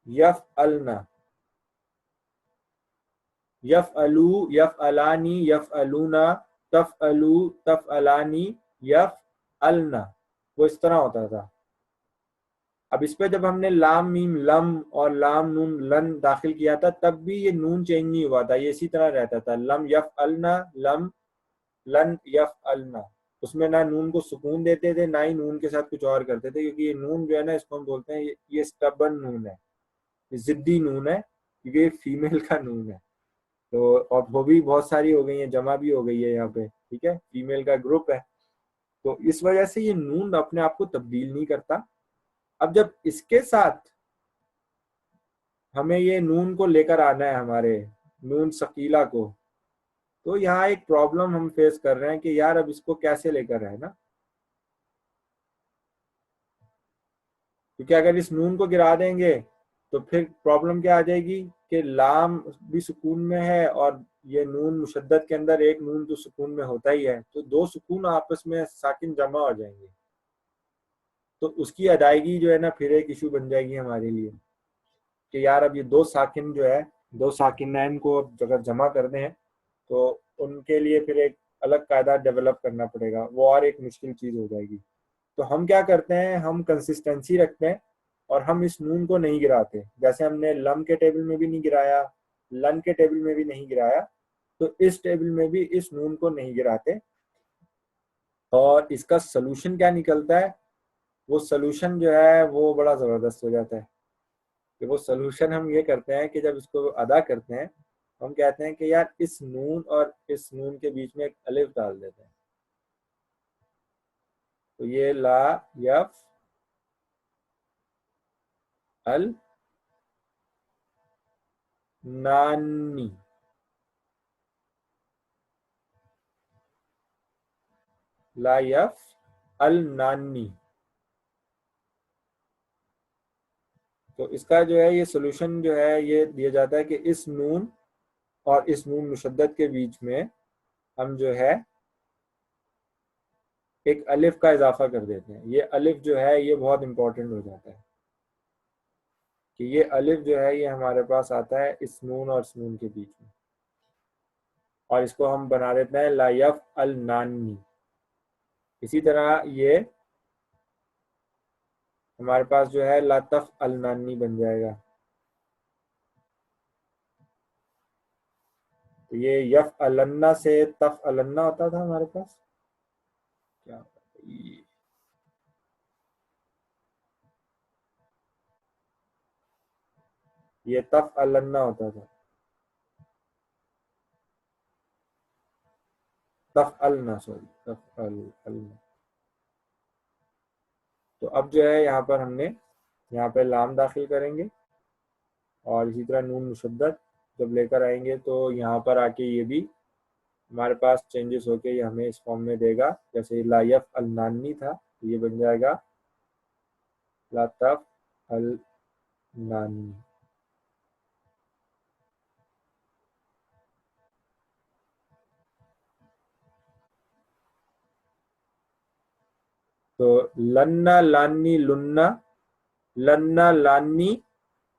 A: यफ अलना, यफ अलू, यफ अलानी, यफ अलूना, तफ अलू, तफ अलानी, यफ अलना, वो इस तरह होता था। अब इस पे जब हमने लाम मीम लम और लाम नून लन दाखिल किया था, तब भी ये नून चेंज नहीं हुआ था, ये इसी तरह रहता था, लम यफ अलना, लम लन यफ अलना। उसमें ना नून को सुकून देते थे, ना ही नून के साथ कुछ और करते थे, क्योंकि ये नून जो है ना, इसको हम बोलते हैं ये स्टबन नून है, ये जिद्दी नून है, क्योंकि ये फीमेल का नून है। तो और वो भी बहुत सारी हो गई है, जमा भी हो गई है यहाँ पे, ठीक है, फीमेल का ग्रुप है। तो इस वजह से ये नून अपने आप को तब्दील नहीं करता। अब जब इसके साथ हमें ये नून को लेकर आना है, हमारे नून सकीला को, तो यहाँ एक प्रॉब्लम हम फेस कर रहे हैं कि यार अब इसको कैसे लेकर आए ना। क्योंकि अगर इस नून को गिरा देंगे तो फिर प्रॉब्लम क्या आ जाएगी कि लाम भी सुकून में है, और ये नून मुशद्दद के अंदर एक नून तो सुकून में होता ही है, तो दो सुकून आपस में साकिन जमा हो जाएंगे। तो उसकी अदायगी जो है ना, फिर एक इशू बन जाएगी हमारे लिए कि यार अब ये दो साकिन जो है, दो साकिनैन को अगर जमा कर दें तो उनके लिए फिर एक अलग कायदा डेवलप करना पड़ेगा, वो और एक मुश्किल चीज़ हो जाएगी। तो हम क्या करते हैं, हम कंसिस्टेंसी रखते हैं और हम इस नून को नहीं गिराते। जैसे हमने लम के टेबल में भी नहीं गिराया, लन के टेबल में भी नहीं गिराया, तो इस टेबल में भी इस नून को नहीं गिराते। और इसका सलूशन क्या निकलता है? वो सलूशन जो है वो बड़ा ज़बरदस्त हो जाता है। कि वो सलूशन हम ये करते हैं कि जब इसको अदा करते हैं, हम कहते हैं कि यार इस नून और इस नून के बीच में एक अलिफ डाल देते हैं। तो ये ला यफ अल नानी, ला यफ अल नानी। तो इसका जो है ये सोल्यूशन जो है ये दिया जाता है कि इस नून और इस नून मुशद्दद के बीच में हम जो है एक अलिफ का इजाफा कर देते हैं। ये अलिफ जो है ये बहुत इंपॉर्टेंट हो जाता है कि ये अलिफ जो है ये हमारे पास आता है इस नून और इस नून के बीच में, और इसको हम बना देते हैं ला यफ अल नानी। इसी तरह ये हमारे पास जो है ला तफ अल नानी बन जाएगा। तो ये यफ अलन्ना से तफ अलन्ना होता था हमारे पास, क्या होता है? ये तफ अलन्ना होता था, तफ अलना, सॉरी तफ अलना। तो अब जो है यहाँ पर हमने यहाँ पे लाम दाखिल करेंगे, और इसी तरह नून मुशद्दद जब लेकर आएंगे तो यहाँ पर आके ये भी हमारे पास चेंजेस होके ये हमें इस फॉर्म में देगा। जैसे ला यफ अल नानी था, तो ये बन जाएगा ला तफ अल नानी। तो लन्ना लानी लुन्ना, लन्ना लानी,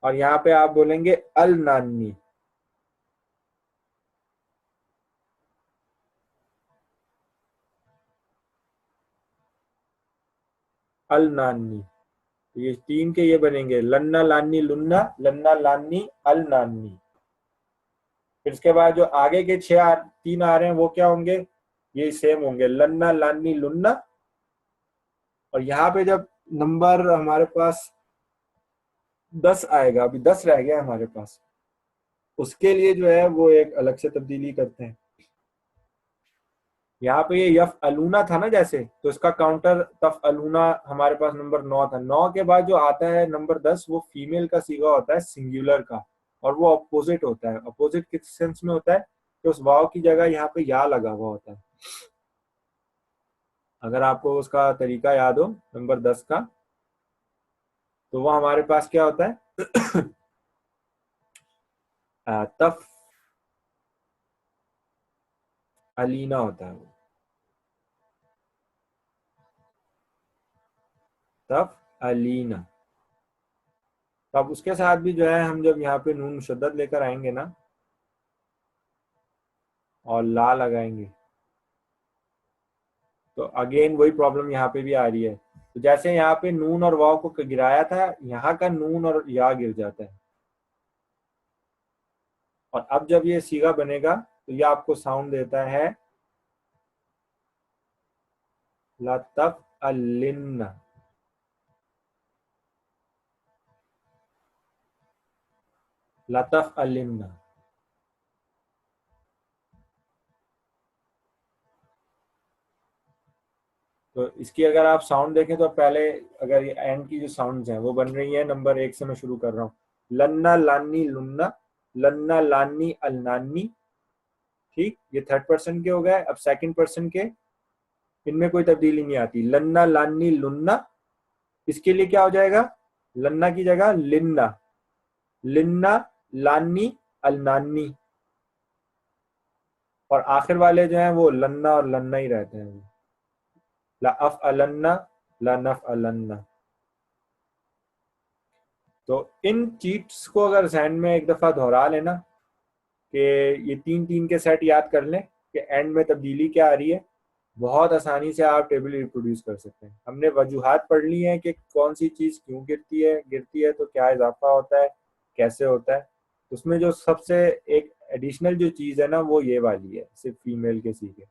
A: और यहाँ पे आप बोलेंगे अल नानी। अल नानी, ये तीन के ये बनेंगे लन्ना लानी लुन्ना, लन्ना लानी अल नानी। फिर इसके बाद जो आगे के तीन आ रहे हैं वो क्या होंगे? ये सेम होंगे, लन्ना लानी लुन्ना। और यहाँ पे जब नंबर हमारे पास 10 आएगा, अभी 10 रह गया हमारे पास, उसके लिए जो है वो एक अलग से तब्दीली करते हैं। यहाँ पे ये यफ अलूना था ना जैसे, तो इसका काउंटर तफ अलूना हमारे पास नंबर 9 था। 9 के बाद जो आता है नंबर 10, वो फीमेल का सीगा होता है सिंगुलर का, और वो अपोजिट होता है। अपोजिट किस सेंस में होता है कि उस वाव की जगह यहाँ पे या लगा हुआ होता है। अगर आपको उसका तरीका याद हो नंबर 10 का, तो वो हमारे पास क्या होता है तफ अलीना होता है वो, तफ अलीना। तो अब उसके साथ भी जो है हम जब यहाँ पे नून मुशद्दद लेकर आएंगे ना और ला लगाएंगे, तो अगेन वही प्रॉब्लम यहाँ पे भी आ रही है। तो जैसे यहाँ पे नून और वाव को गिराया था, यहाँ का नून और या गिर जाता है। और अब जब ये सीगा बनेगा तो ये आपको साउंड देता है लतफ अलिन्ना, लतफ अलिन्ना। तो इसकी अगर आप साउंड देखें तो पहले अगर ये एंड की जो साउंड्स हैं वो बन रही है, नंबर 1 से मैं शुरू कर रहा हूँ। लन्ना लानी लुन्ना, लन्ना लानी अलनानी। ठीक, ये थर्ड पर्सन के हो गए। अब सेकंड पर्सन के, इनमें कोई तब्दीली नहीं आती। लन्ना लानी लुन्ना, इसके लिए क्या हो जाएगा, लन्ना की जगह लिन्ना, लिन्ना लानी अलनानी। और आखिर वाले जो हैं वो लन्ना और लन्ना ही रहते हैं। ला अफ अलन्ना, ला नफ अलन्ना। तो इन चीट्स को अगर जहन में एक दफा दोहरा लेना कि ये 3-3 के सेट याद कर लें कि एंड में तब्दीली क्या आ रही है, बहुत आसानी से आप टेबल रिप्रोड्यूस कर सकते हैं। हमने वजूहात पढ़ ली हैं कि कौन सी चीज़ क्यों गिरती है तो क्या इजाफा होता है, कैसे होता है। उसमें जो सबसे एक एडिशनल जो चीज़ है ना, वो ये वाली है, सिर्फ फीमेल के सीखे,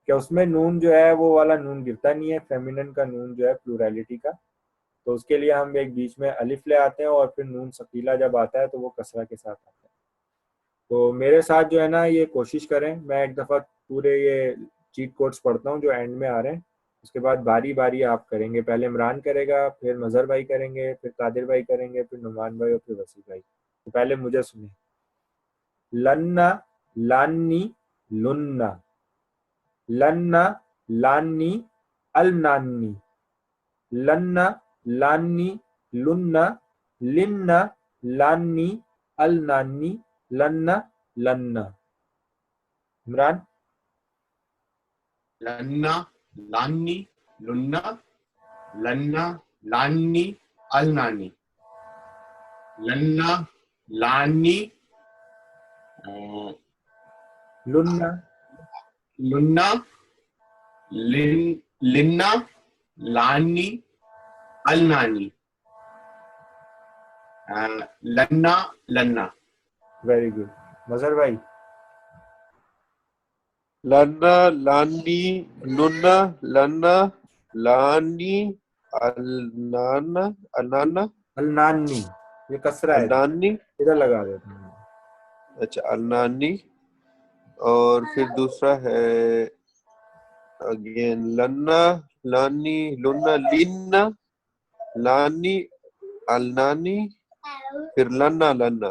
A: कि उसमें नून जो है वो वाला नून गिरता नहीं है, फेमिनिन का नून जो है प्लूरैलिटी का। तो उसके लिए हम एक बीच में अलिफ ले आते हैं, और फिर नून सकीला जब आता है तो वो कसरा के साथ आता है। तो मेरे साथ जो है ना ये कोशिश करें, मैं एक दफ़ा पूरे ये चीट कोड्स पढ़ता हूँ जो एंड में आ रहे हैं, उसके बाद बारी बारी आप करेंगे। पहले इमरान करेगा, फिर मजहर भाई करेंगे, फिर कादिर भाई करेंगे, फिर नुमान भाई और फिर वसी भाई। तो पहले मुझे सुने। लन्ना लानी लुन्ना, लन्ना लानी अलनानी, लन्ना लानी लुन्ना, लिन्ना लानी अलनानी, लन्ना लन्ना। इमरान।
B: लन्ना लानी लुन्ना, लन्ना लानी अलनानी, लन्ना लानी
A: लुन्ना
B: लुन्ना, लिन्ना लानी अलनानी, लन्ना लन्ना।
A: Very good. मजहर भाई।
C: लन्ना लानी लुन्ना, लन्ना लानी अलनाना, अलनाना,
A: अलनानी, ये कसरा है,
C: अलनानी।
A: इधर लगा देते हैं।
C: अच्छा, अलनानी। और फिर दूसरा है अगेन लन्ना लानी लुन्ना, लिन्ना लानी अलनानी, फिर लन्ना लन्ना।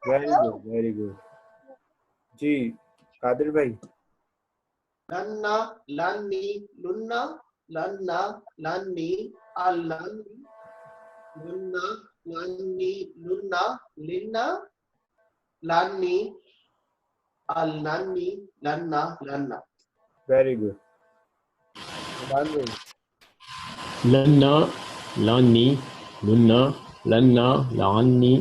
A: वेरी गुड, वेरी गुड जी। कादिर भाई।
F: लन्ना लानी लुन्ना, लन्ना लानी अलनानी, लन्ना लानी लुन्ना, लिन्ना लानी अलनानी, लन्ना लन्ना।
A: Very good. नुमान भाई।
E: लन्ना लानी लुन्ना, लन्ना लानी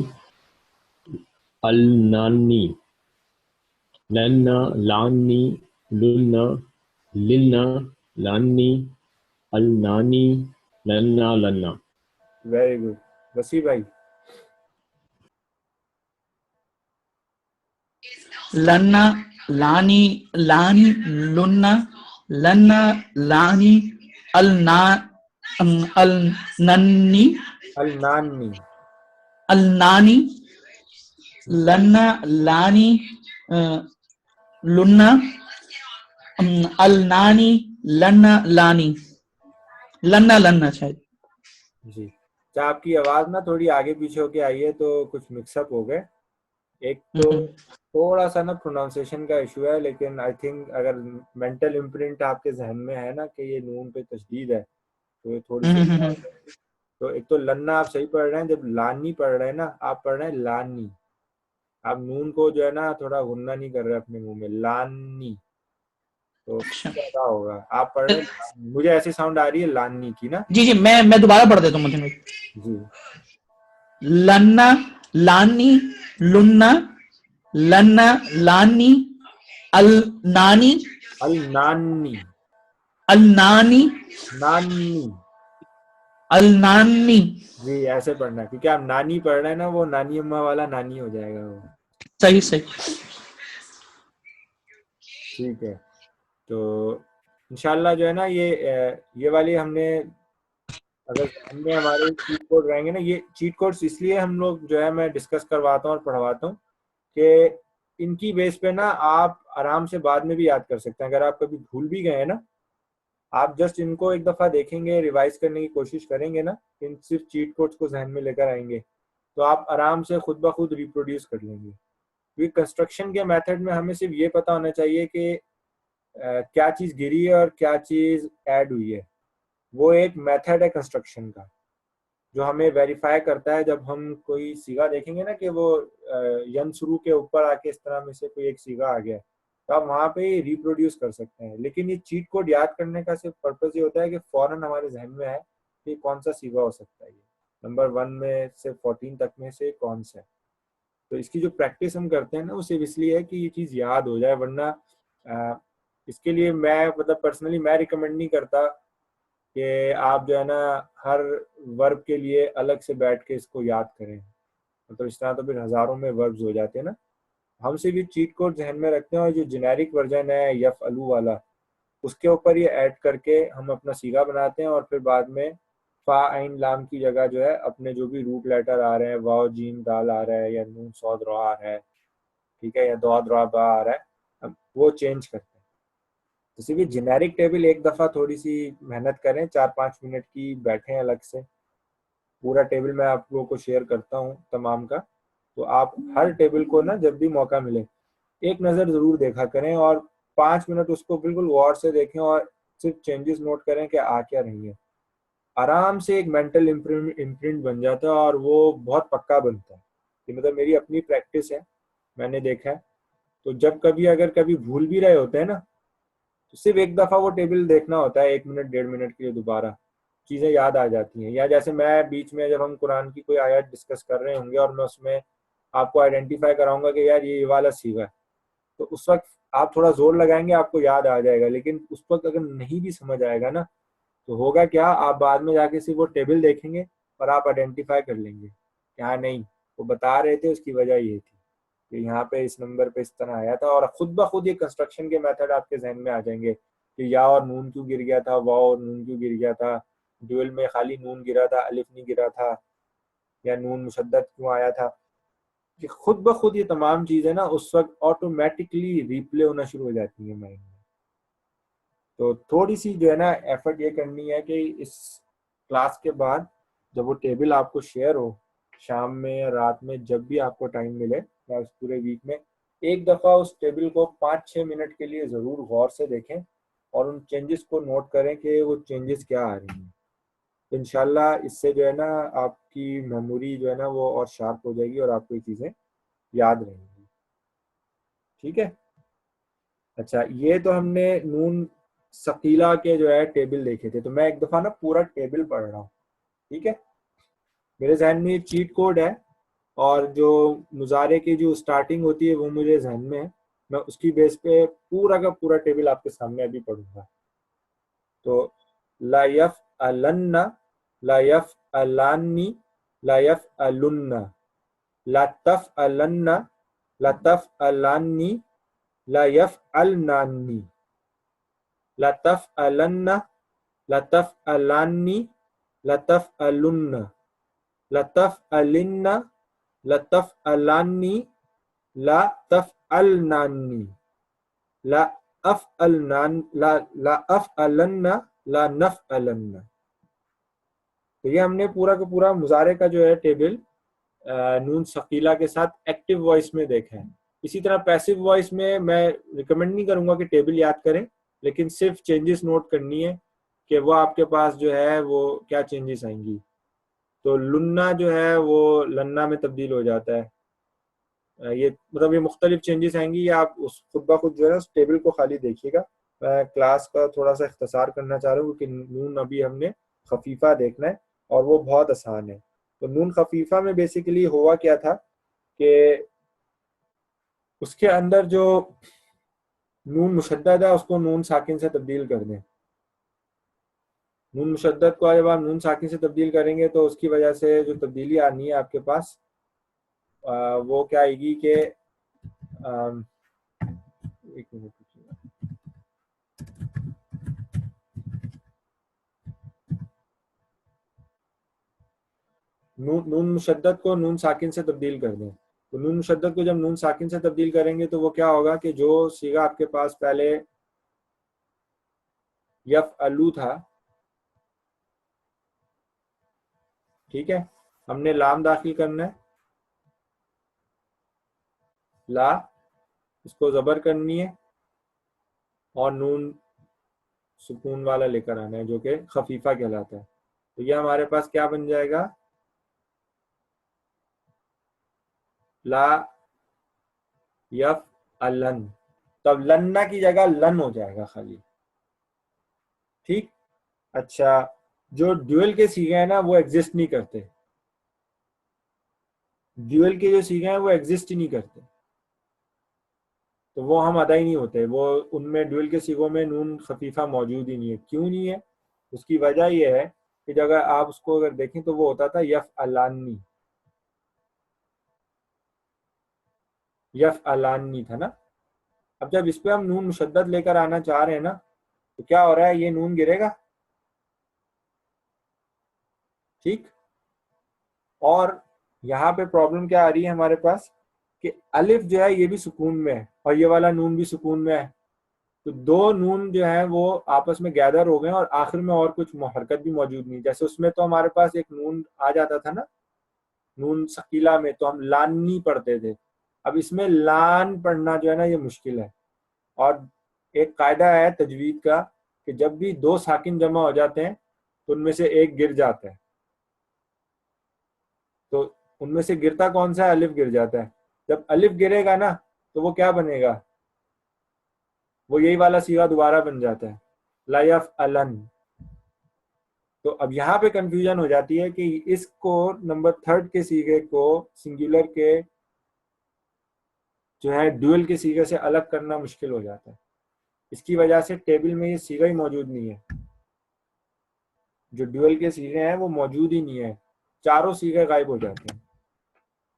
E: अलनानी, लन्ना लानी लुन्ना, लिन्ना लानी अलनानी, लन्ना लन्ना।
A: Very good. वसी भाई।
D: लन्ना लानी लानी लुन्ना, लन्ना लानी अलना अलनन्नी
A: अल-नानी,
D: अलनानी लन्ना लानी लुन्ना अलनानी लन्ना लानी लन्ना लन्ना शायद।
A: जी। अच्छा, आपकी आवाज ना थोड़ी आगे पीछे होके आई है तो कुछ मिक्सअप हो गए। एक तो थोड़ा सा ना प्रोनाउंसिएशन का इशू है, लेकिन आई थिंक अगर मेंटल इम्प्रिंट आपके जहन में है ना कि ये नून पे तशदीद है तो ये थोड़ी सी, तो एक तो लन्ना आप सही पढ़ रहे हैं, जब लानी पढ़ रहे हैं ना आप पढ़ रहे हैं लानी, आप नून को जो है ना थोड़ा गुन्ना नहीं कर रहे अपने मुंह में, लानी, तो क्या होगा, आप पढ़ रहे हैं, मुझे ऐसी साउंड आ रही है लानी की ना।
D: जी जी, मैं दोबारा पढ़ देता हूँ मुझे।
A: जी।
D: लन्ना लानी लुन्ना लन्ना लानी अलनानी
A: अल-नानी,
D: अलनानी
A: नानी,
D: अलनानी।
A: जी ऐसे पढ़ना है, क्योंकि आप नानी पढ़ रहे हैं ना, वो नानी अम्मा वाला नानी हो जाएगा वो।
D: सही सही।
A: ठीक है, तो इंशाल्लाह जो है ना ये वाली हमने, अगर हमने हमारे चीट कोड रहेंगे ना, ये चीट कोड्स इसलिए हम लोग जो है मैं डिस्कस करवाता हूँ और पढ़वाता हूँ कि इनकी बेस पे ना आप आराम से बाद में भी याद कर सकते हैं। अगर आप कभी भूल भी गए हैं ना, आप जस्ट इनको एक दफ़ा देखेंगे, रिवाइज करने की कोशिश करेंगे ना, इन सिर्फ चीट कोड्स को जहन में लेकर आएंगे तो आप आराम से खुद ब खुद रिप्रोड्यूस कर लेंगे। क्योंकि कंस्ट्रक्शन के मेथड में हमें सिर्फ ये पता होना चाहिए कि क्या चीज़ गिरी है और क्या चीज़ ऐड हुई है। वो एक मेथड है कंस्ट्रक्शन का जो हमें वेरीफाई करता है। जब हम कोई सीगा देखेंगे ना कि वो यन शुरू के ऊपर आके इस तरह में से कोई एक सीगा आ गया, तो आप वहाँ पे रिप्रोड्यूस कर सकते हैं। लेकिन ये चीट कोड याद करने का सिर्फ पर्पज ये होता है कि फौरन हमारे जहन में आए कि कौन सा सीगा हो सकता है, ये नंबर 1 में से 14 तक में से कौन सा है। तो इसकी जो प्रैक्टिस हम करते हैं ना, वो सिर्फ इसलिए है कि ये चीज़ याद हो जाए, वरना इसके लिए मैं मतलब पर्सनली मैं रिकमेंड नहीं करता कि आप जो है ना हर वर्ब के लिए अलग से बैठ के इसको याद करें। मतलब इस तरह तो फिर हज़ारों में वर्ब्स हो जाते हैं ना। हम सिर्फ ये चीट कोड जहन में रखते हैं और जो जेनेरिक वर्जन है यफ़अलू वाला, उसके ऊपर ये ऐड करके हम अपना सीगा बनाते हैं और फिर बाद में फा आइन लाम की जगह जो है अपने जो भी रूट लेटर आ रहे हैं, वाव जीम दाल आ रहा है या नून सौद रा आ रहा है, ठीक है, या दौद रा बा आ रहा है, हम वो चेंज करते हैं। तो सिर्फ जेनेरिक टेबल एक दफ़ा थोड़ी सी मेहनत करें, 4-5 मिनट की बैठें अलग से, पूरा टेबल मैं आप लोगों को शेयर करता हूँ तमाम का। तो आप हर टेबल को ना जब भी मौका मिले एक नज़र ज़रूर देखा करें और 5 मिनट उसको बिल्कुल गौर से देखें और सिर्फ चेंजेस नोट करें कि आ क्या रही है। आराम से एक मेंटल इम्प्रिंट बन जाता है और वो बहुत पक्का बनता है। ये मतलब मेरी अपनी प्रैक्टिस है, मैंने देखा है। तो जब कभी अगर कभी भूल भी रहे होते हैं ना, तो सिर्फ एक दफ़ा वो टेबल देखना होता है, 1 मिनट 1.5 मिनट के लिए, दोबारा चीज़ें याद आ जाती हैं। या जैसे मैं बीच में जब हम कुरान की कोई आयत डिस्कस कर रहे होंगे और मैं उसमें आपको आइडेंटिफाई कराऊंगा कि यार ये वाला सीगा है, तो उस वक्त आप थोड़ा जोर लगाएंगे, आपको याद आ जाएगा। लेकिन उस वक्त अगर नहीं भी समझ आएगा ना, तो होगा क्या, आप बाद में जाके सिर्फ वो टेबल देखेंगे और आप आइडेंटिफाई कर लेंगे कि हाँ नहीं, वो बता रहे थे उसकी वजह ये थी कि यहाँ पे इस नंबर पे इस तरह आया था। और खुद ब खुद ये कंस्ट्रक्शन के मेथड आपके जहन में आ जाएंगे कि या और नून क्यों गिर गया था, वाव और नून क्यों गिर गया था, ड्यूल में खाली नून गिरा था, अलिफ नहीं गिरा था, या नून मुशद्दद क्यों आया था। कि खुद ब खुद ये तमाम चीज़ें ना उस वक्त ऑटोमेटिकली रिप्ले होना शुरू हो जाती है माइंड में। तो थोड़ी सी जो है ना एफर्ट ये करनी है कि इस क्लास के बाद जब वो टेबल आपको शेयर हो, शाम में या रात में जब भी आपको टाइम मिले या उस पूरे वीक में, एक दफ़ा उस टेबल को 5-6 मिनट के लिए ज़रूर गौर से देखें और उन चेंजेस को नोट करें कि वो चेंजेस क्या आ रही हैं। तो इंशाल्लाह इससे जो है ना आपकी मेमोरी जो है ना वो और शार्प हो जाएगी और आपको ये चीज़ें याद रहेंगी। ठीक है, अच्छा, ये तो हमने नून सकीला के जो है टेबल देखे थे। तो मैं एक दफ़ा ना पूरा टेबल पढ़ रहा हूँ, ठीक है। मेरे जहन में चीट कोड है और जो मुजारे की जो स्टार्टिंग होती है वो मुझे जहन में है। मैं उसकी बेस पे पूरा का पूरा टेबल आपके सामने अभी पढ़ूंगा। तो ला यफ अलन्ना, ला यफ अलानी, ला यफ अलुन्ना, ला तफ अलन्ना, ला तफ अलानी, ला यफ अलनानी, लतफ़अलन्ना, लतफ़अलान्नी, लतफ़अलुन्ना, लतफ़अलिन्ना, लतफ़अलान्नी, लतफ़अलनान्नी, लअफ़अलन्ना, लनफ़अलन्ना। तो ये हमने पूरा का पूरा मुजारे का जो है टेबल नून सकीला के साथ एक्टिव वॉइस में देखा है। इसी तरह पैसिव वॉइस में मैं रिकमेंड नहीं करूंगा कि टेबल याद करें, लेकिन सिर्फ चेंजेस नोट करनी है कि वो आपके पास जो है वो क्या चेंजेस आएंगी। तो लुन्ना जो है वो लन्ना में तब्दील हो जाता है। ये मतलब ये मुख्तलिफ चेंजेस आएंगी, या आप उस खुद ब खुद जो है उस टेबल को खाली देखिएगा। मैं क्लास का थोड़ा सा इख्तिसार करना चाह रहा हूँ क्योंकि नून अभी हमने खफीफा देखना है और वो बहुत आसान है। तो नून खफीफा में बेसिकली हुआ क्या था कि उसके अंदर जो नून मुशद्दद है उसको नून साकिन से तब्दील कर दें। नून मुशद्दद को जब आप नून साकिन से तब्दील करेंगे तो उसकी वजह से जो तब्दीली आनी है आपके पास वो क्या आएगी कि एक मिनट नून मुशद्दद को नून साकिन से तब्दील कर दें। तो नून मुशद्दद को जब नून साकिन से तब्दील करेंगे तो वो क्या होगा कि जो सीगा आपके पास पहले यफ़अलू था, ठीक है, हमने लाम दाखिल करना है, ला इसको जबर करनी है और नून सुकून वाला लेकर आना है जो कि खफीफा कहलाता है। तो ये हमारे पास क्या बन जाएगा, ला यफ़अलन। तब लन्ना की जगह लन हो जाएगा खाली, ठीक। अच्छा, जो ड्यूअल के सीगे हैं ना वो एग्जिस्ट नहीं करते, ड्यूअल के जो सीगे हैं वो एग्जिस्ट ही नहीं करते, तो वो हम अदा ही नहीं होते। वो उनमें ड्यूअल के सीगों में नून खफीफा मौजूद ही नहीं है। क्यों नहीं है? उसकी वजह यह है कि जब आप उसको अगर देखें तो वो होता था यफ़अलानी, यफ़अलानी था ना। अब जब इस पे हम नून मुशद्दद लेकर आना चाह रहे हैं ना, तो क्या हो रहा है, ये नून गिरेगा, ठीक। और यहाँ पे प्रॉब्लम क्या आ रही है हमारे पास कि अलिफ जो है ये भी सुकून में है और ये वाला नून भी सुकून में है। तो दो नून जो है वो आपस में गैदर हो गए और आखिर में और कुछ हरकत भी मौजूद नहीं। जैसे उसमें तो हमारे पास एक नून आ जाता था ना, नून सकीला में तो हम लानी पढ़ते थे। अब इसमें लान पढ़ना जो है ना ये मुश्किल है। और एक कायदा है तजवीद का कि जब भी दो साकिन जमा हो जाते हैं तो उनमें से एक गिर जाता है। तो उनमें से गिरता कौन सा है? अलिफ गिर जाता है। जब अलिफ गिरेगा ना तो वो क्या बनेगा, वो यही वाला सीगा दोबारा बन जाता है, ला यफ़अलन। तो अब यहाँ पे कंफ्यूजन हो जाती है कि इसको नंबर थर्ड के सीगे को सिंगुलर के जो है ड्यूअल के सीगे से अलग करना मुश्किल हो जाता है। इसकी वजह से टेबल में ये सीगा ही मौजूद नहीं है, जो ड्यूअल के सीगे हैं वो मौजूद ही नहीं है, चारों सीगे गायब हो जाते हैं।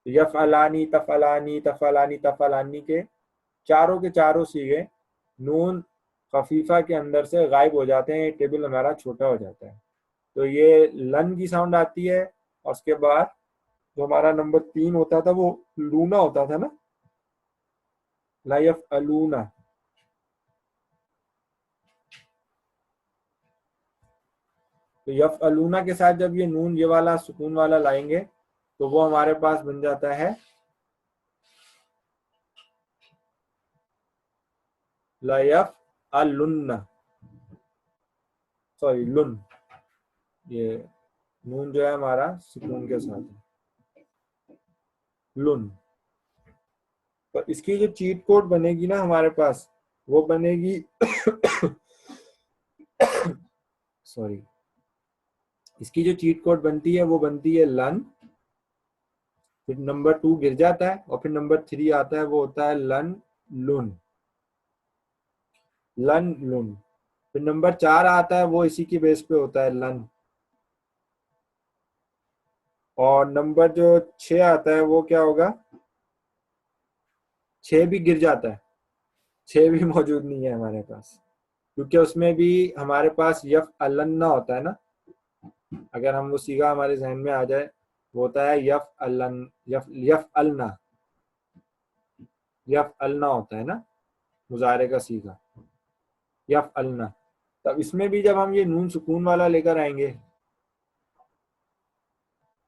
A: यफ़अलानी, तफ़अलानी, तफ़अलानी, तफ़अलानी के चारों सीगे नून खफीफा के अंदर से गायब हो जाते हैं। टेबल हमारा छोटा हो जाता है। तो ये लन की साउंड आती है और उसके बाद जो हमारा नंबर 3 होता था वो लूना होता था ना, ला यफ़अलूना। तो यफ़अलूना के साथ जब ये नून ये वाला सुकून वाला लाएंगे तो वो हमारे पास बन जाता है ला यफ़अलुन्ना, सॉरी लुन। ये नून जो है हमारा सुकून के साथ है, लुन। तो इसकी जो चीट कोड बनेगी ना हमारे पास वो बनेगी सॉरी, इसकी जो चीट कोड बनती है वो बनती है लन, फिर नंबर 2 गिर जाता है और फिर नंबर 3 आता है, वो होता है लन लुन, लन लुन। फिर नंबर 4 आता है वो इसी की बेस पे होता है लन। और नंबर जो 6 आता है वो क्या होगा, 6 भी गिर जाता है, 6 भी मौजूद नहीं है हमारे पास। क्योंकि उसमें भी हमारे पास यफ अलन्ना होता है ना, अगर हम वो सीगा हमारे जहन में आ जाए, वो होता है यफ अलन, यफ अलना, यफ अलना होता है ना मुजारे का सीगा, यफ अलना। तब इसमें भी जब हम ये नून सुकून वाला लेकर आएंगे,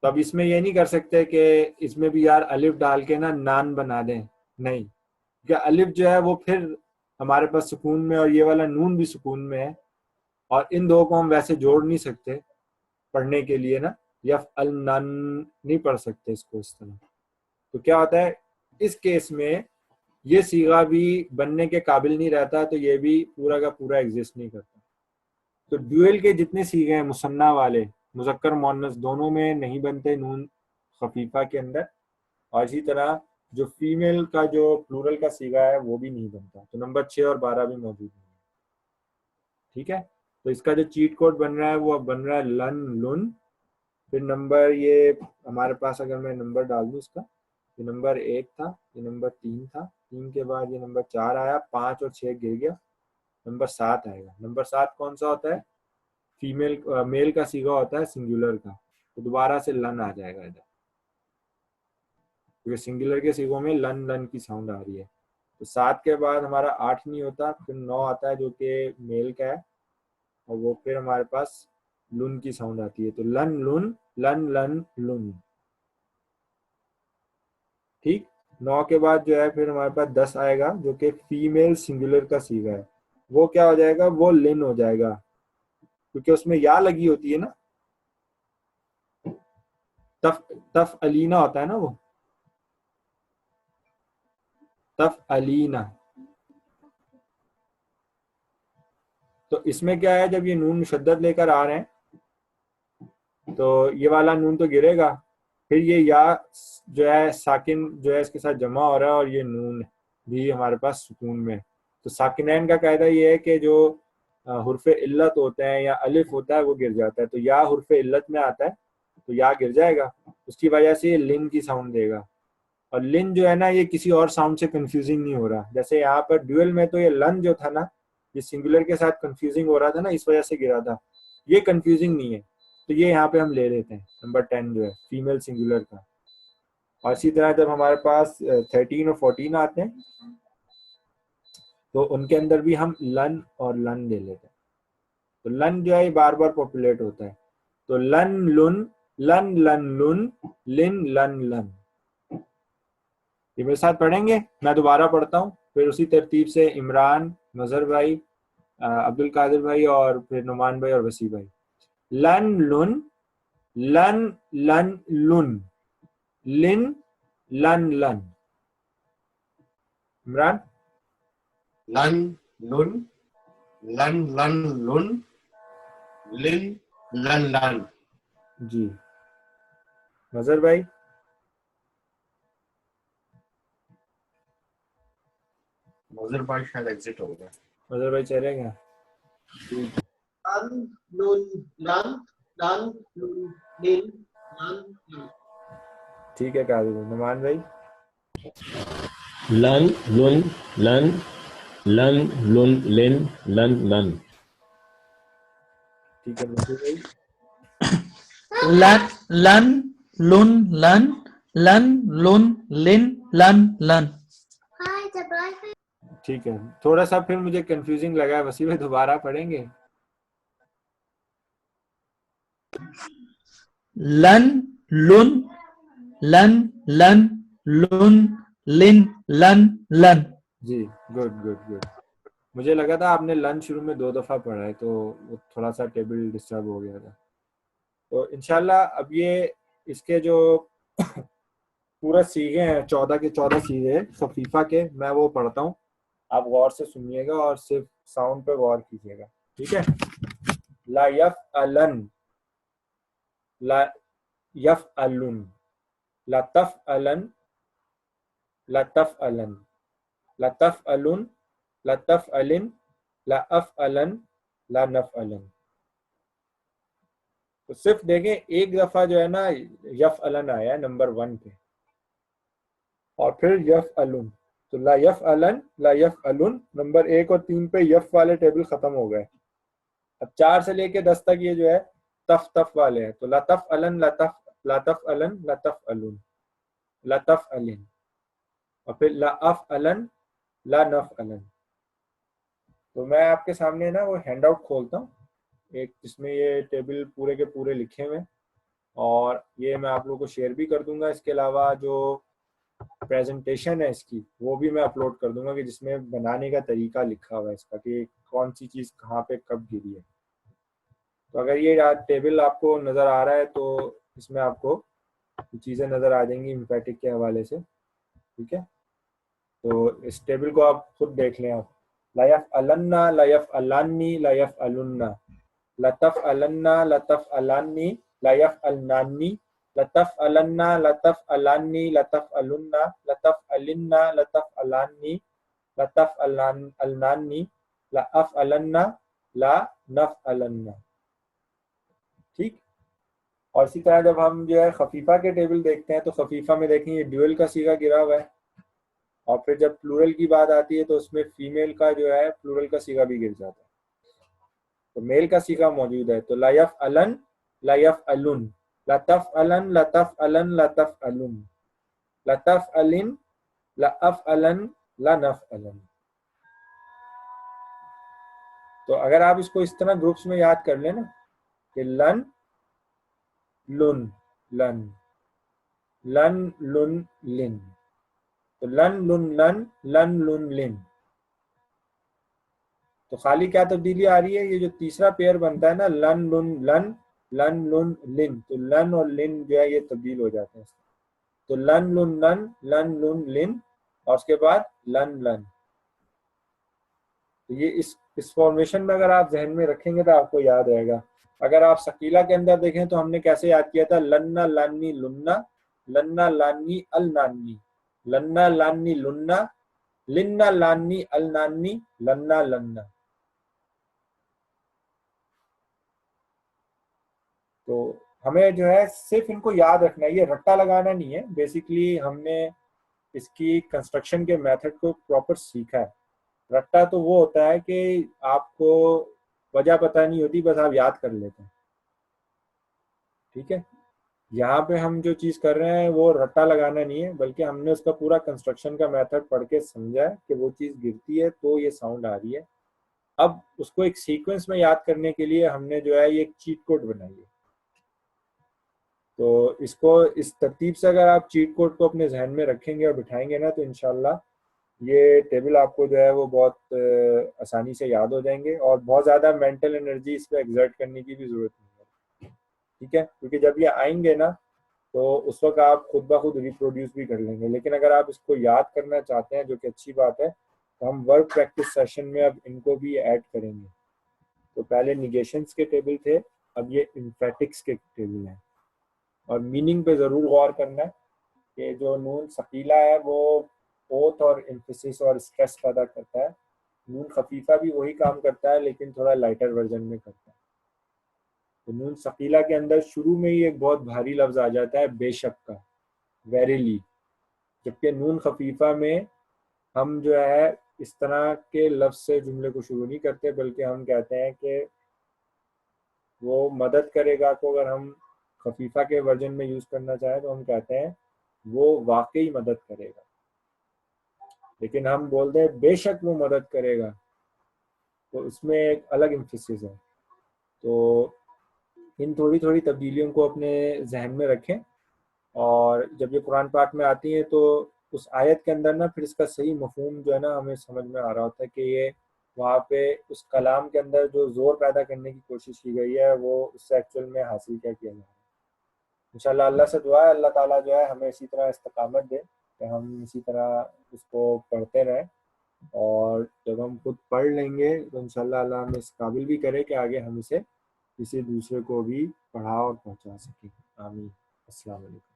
A: तब इसमें ये नहीं कर सकते कि इसमें भी यार अलिफ डाल के ना नान बना दें, नहीं, क्या अलिफ जो है वो फिर हमारे पास सुकून में और ये वाला नून भी सुकून में है, और इन दो को हम वैसे जोड़ नहीं सकते पढ़ने के लिए ना, यफ अल नन नहीं पढ़ सकते इसको इस तरह। तो क्या होता है इस केस में, ये सीगा भी बनने के काबिल नहीं रहता, तो ये भी पूरा का पूरा एग्जिस्ट नहीं करता। तो ड्यूअल के जितने सीगे हैं मुसन्ना वाले, मुजक्कर मुअन्नस दोनों में नहीं बनते नून खफीफा के अंदर, और इसी तरह जो फीमेल का जो प्लूरल का सीगा है वो भी नहीं बनता। तो नंबर 6 और 12 भी मौजूद नहीं है। ठीक है, तो इसका जो चीट कोड बन रहा है वो अब बन रहा है लन लुन। फिर नंबर ये हमारे पास, अगर मैं नंबर डाल दूं इसका, ये नंबर 1 था, ये नंबर 3 था, 3 के बाद ये नंबर 4 आया, 5 और 6 गिर गया, नंबर 7 आएगा। नंबर 7 कौन सा होता है? फीमेल मेल का सीगा होता है सिंगुलर का, तो दोबारा से लन आ जाएगा इधर, क्योंकि सिंगुलर के सीगों में लन लन की साउंड आ रही है। तो 7 के बाद हमारा 8 नहीं होता, फिर 9 आता है जो कि मेल का है, और वो फिर हमारे पास लुन की साउंड आती है। तो लन लुन, लन लन लुन। ठीक, 9 के बाद जो है फिर हमारे पास 10 आएगा जो कि फीमेल सिंगुलर का सीगा है, वो क्या हो जाएगा? वो लिन हो जाएगा, क्योंकि उसमें या लगी होती है ना, तफ तफ अलीना होता है ना, वो तफ अलीना। तो इसमें क्या है, जब ये नून मुशद्दद लेकर आ रहे हैं तो ये वाला नून तो गिरेगा, फिर ये या जो है साकिन जो है इसके साथ जमा हो रहा है, और ये नून भी हमारे पास सुकून में। तो साकिनैन का कायदा ये है कि जो हुर्फ इल्लत होते हैं या अलिफ होता है वो गिर जाता है, तो या हुर्फ इल्लत में आता है तो या गिर जाएगा, उसकी वजह से ये लिन की साउंड देगा। और लिन जो है ना, ये किसी और साउंड से कंफ्यूजिंग नहीं हो रहा, जैसे यहाँ पर ड्यूअल में तो ये लन जो था ना, ये सिंगुलर के साथ कंफ्यूजिंग हो रहा था ना, इस वजह से गिरा था, ये कंफ्यूजिंग नहीं है, तो ये यहाँ पे हम ले लेते हैं नंबर 10 जो है फीमेल सिंगुलर का। और इसी तरह जब हमारे पास 13 और 14 आते हैं तो उनके अंदर भी हम लन और लन ले लेते हैं। तो लन जो है बार बार पॉपुलेट होता है, तो लन लुन, लन लन लुन, लिन लन लन। ये मेरे साथ पढ़ेंगे, मैं दोबारा पढ़ता हूँ, फिर उसी तरतीब से इमरान, मजहर भाई, अब्दुल कादिर भाई और फिर नुमान भाई और वसी भाई। लन लुन, लन लन लुन, लिन लन लन। इमरान?
B: लन लुन, लन लन लुन, लिन लन लन।
A: जी। मजहर भाई?
B: मजर भाई शायद एग्जिट हो गया।
A: मजहर भाई चले क्या?
F: लन लुन लन, लन लुन लिन, लन लन।
A: ठीक है कादिर। नुमान भाई?
E: लन लुन लन, लन लुन लिन, लन लन।
A: ठीक है मजहर भाई?
D: लन लन लुन लन, लन लुन लिन, लन लन।
A: ठीक है, थोड़ा सा फिर मुझे कंफ्यूजिंग लगा है, वसी भाई दोबारा पढ़ेंगे?
D: लन लुन, लन लन लुन, लिन लन लन।
A: जी, गुड गुड गुड। मुझे लगा था आपने लन शुरू में 2 दफा पढ़ा है, तो वो थोड़ा सा टेबल डिस्टर्ब हो गया था। तो इंशाल्लाह अब ये इसके जो पूरा सीगे हैं, 14 के 14 सीगे खफीफा के, मैं वो पढ़ता हूँ, आप गौर से सुनिएगा और सिर्फ साउंड पे गौर कीजिएगा, ठीक है? ला यफ अलन, ला यफ अलुन, ला तफ अलन, ला तफ अलन, ला तफ अलुन, ला तफ अलिन, ला अफ अलन, ला नफ अलन। तो सिर्फ देखें एक दफा जो है ना यफ अलन आया है नंबर 1 पे, और फिर यफ अलुन, तो ला यफ़अलन, ला यफ़अलुन, नंबर 1 और 3 पे यफ वाले टेबल खत्म हो गए। अब 4 से लेके 10 तक ये जो है तफ तफ वाले हैं। तो ला तफ़अलन, ला तफ़अलन, ला तफ़अलुन, ला तफ़अलिन, और फिर ला अफ़अलन, ला नफ़अलन। तो मैं आपके सामने ना वो हैंड आउट खोलता हूँ एक, जिसमें ये टेबल पूरे के पूरे लिखे हुए हैं, और ये मैं आप लोगों को शेयर भी कर दूंगा। इसके अलावा जो प्रेजेंटेशन है इसकी वो भी मैं अपलोड कर दूंगा, कि जिसमें बनाने का तरीका लिखा हुआ है इसका, कि कौन सी चीज़ कहाँ पे कब गिरी है। तो अगर ये टेबल आपको नज़र आ रहा है तो इसमें आपको चीज़ें नज़र आ जाएंगी इम्फेटिक के हवाले से, ठीक है। तो इस टेबल को आप खुद देख लें आप। ला यफ़अलन्ना, ला यफ़अलान्नी, ला यफ़अलुन्ना, ला तफ़अलन्ना, ला तफ़अलान्नी, ला यफ़अलनान्नी, ला तफ़अलन्ना, ला तफ़अलान्नी, ला तफ़अलुन्ना, ला तफ़अलिन्ना, ला तफ़अलान्नी, ला तफ़अलनान्नी, ला अफ़अलन्ना, ला नफ़अलन्ना, ठीक। और इसी तरह जब हम जो है खफीफा के टेबल देखते हैं तो खफीफा में देखें ये ड्यूअल का सीगा गिरा हुआ है, और फिर जब प्लूरल की बात आती है तो उसमें फीमेल का जो है प्लूरल का सीगा भी गिर जाता है, तो मेल का सीगा मौजूद है। तो ला यफ़अलन, ला यफ़अलुन, ला तफ़अलन, ला तफ़अलन, ला तफ़अलुन, ला तफ़अलिन, ला अफ़अलन, ला नफ़अलन। तो अगर आप इसको इस तरह ग्रुप्स में याद कर लेना कि लन लुन लन, लन लुन लिन, तो लन लुन लन, लन लुन लिन। तो खाली क्या तब्दीली आ रही है, ये जो तीसरा पेयर बनता है ना, लन लुन लन, लन लुन लिन, तो लन और लिन जो है ये तब्दील हो जाते हैं। तो लन लुन लन, लन लुन लिन, और उसके बाद लन लन। तो ये इस फॉर्मेशन में अगर आप जहन में रखेंगे तो आपको याद रहेगा। अगर आप शकीला के अंदर देखें तो हमने कैसे याद किया था, लन्ना लान्नी लुन्ना, लन्ना लान्नी अल नान्नी, लन्ना लान्नी लुन्ना, लिन्ना लान्नी अल नान्नी, लन्ना लन्ना। तो हमें जो है सिर्फ इनको याद रखना है, ये रट्टा लगाना नहीं है। बेसिकली हमने इसकी कंस्ट्रक्शन के मेथड को प्रॉपर सीखा है। रट्टा तो वो होता है कि आपको वजह पता नहीं होती, बस आप याद कर लेते हैं, ठीक है। यहाँ पे हम जो चीज़ कर रहे हैं वो रट्टा लगाना नहीं है, बल्कि हमने उसका पूरा कंस्ट्रक्शन का मेथड पढ़ के समझा है कि वो चीज़ गिरती है तो ये साउंड आ रही है। अब उसको एक सीक्वेंस में याद करने के लिए हमने जो है ये एक चीट कोड बनाई है। तो इसको इस तरतीब से अगर आप चीट कोड को अपने जहन में रखेंगे और बिठाएंगे ना, तो इंशाल्लाह ये टेबल आपको जो है वो बहुत आसानी से याद हो जाएंगे, और बहुत ज़्यादा मेंटल एनर्जी इस पर एग्जर्ट करने की भी ज़रूरत नहीं है, ठीक है। क्योंकि जब ये आएंगे ना तो उस वक्त आप खुद ब खुद रिप्रोड्यूस भी कर लेंगे। लेकिन अगर आप इसको याद करना चाहते हैं, जो कि अच्छी बात है, तो हम वर्क प्रैक्टिस सेशन में अब इनको भी ऐड करेंगे। तो पहले निगेशंस के टेबल थे, अब ये इम्फेटिक्स के टेबल हैं। और मीनिंग पे ज़रूर गौर करना है कि जो नून सकीला है वो ओथ और एम्फेसिस और स्ट्रेस पैदा करता है, नून खफीफा भी वही काम करता है लेकिन थोड़ा लाइटर वर्जन में करता है। तो नून सकीला के अंदर शुरू में ही एक बहुत भारी लफ्ज आ जाता है बेशक का, वेरीली, जबकि नून खफीफा में हम जो है इस तरह के लफ्ज से जुमले को शुरू नहीं करते, बल्कि हम कहते हैं कि वो मदद करेगा को अगर हम खफीफा के वर्जन में यूज करना चाहें तो हम कहते हैं वो वाकई मदद करेगा। लेकिन हम बोलते हैं बेशक वो मदद करेगा, तो इसमें एक अलग एम्फेसिस है। तो इन थोड़ी थोड़ी तब्दीलियों को अपने जहन में रखें, और जब ये कुरान पाक में आती हैं तो उस आयत के अंदर ना फिर इसका सही मफहूम जो है ना हमें समझ में आ रहा होता है कि ये वहाँ पे उस कलाम के अंदर जो जोर पैदा करने की कोशिश की गई है वो उससे एक्चुअल में हासिल क्या किया जा रहा है। इंशाल्लाह अल्लाह से दुआ है अल्लाह ताला जो है हमें इसी तरह इस्तकामत दे कि हम इसी तरह उसको पढ़ते रहें, और जब हम खुद पढ़ लेंगे तो इंशाल्लाह अल्लाह हमें इस काबिल भी करे कि आगे हम इसे किसी दूसरे को भी पढ़ा और पहुंचा सकें। आमीन। अस्सलाम वालेकुम।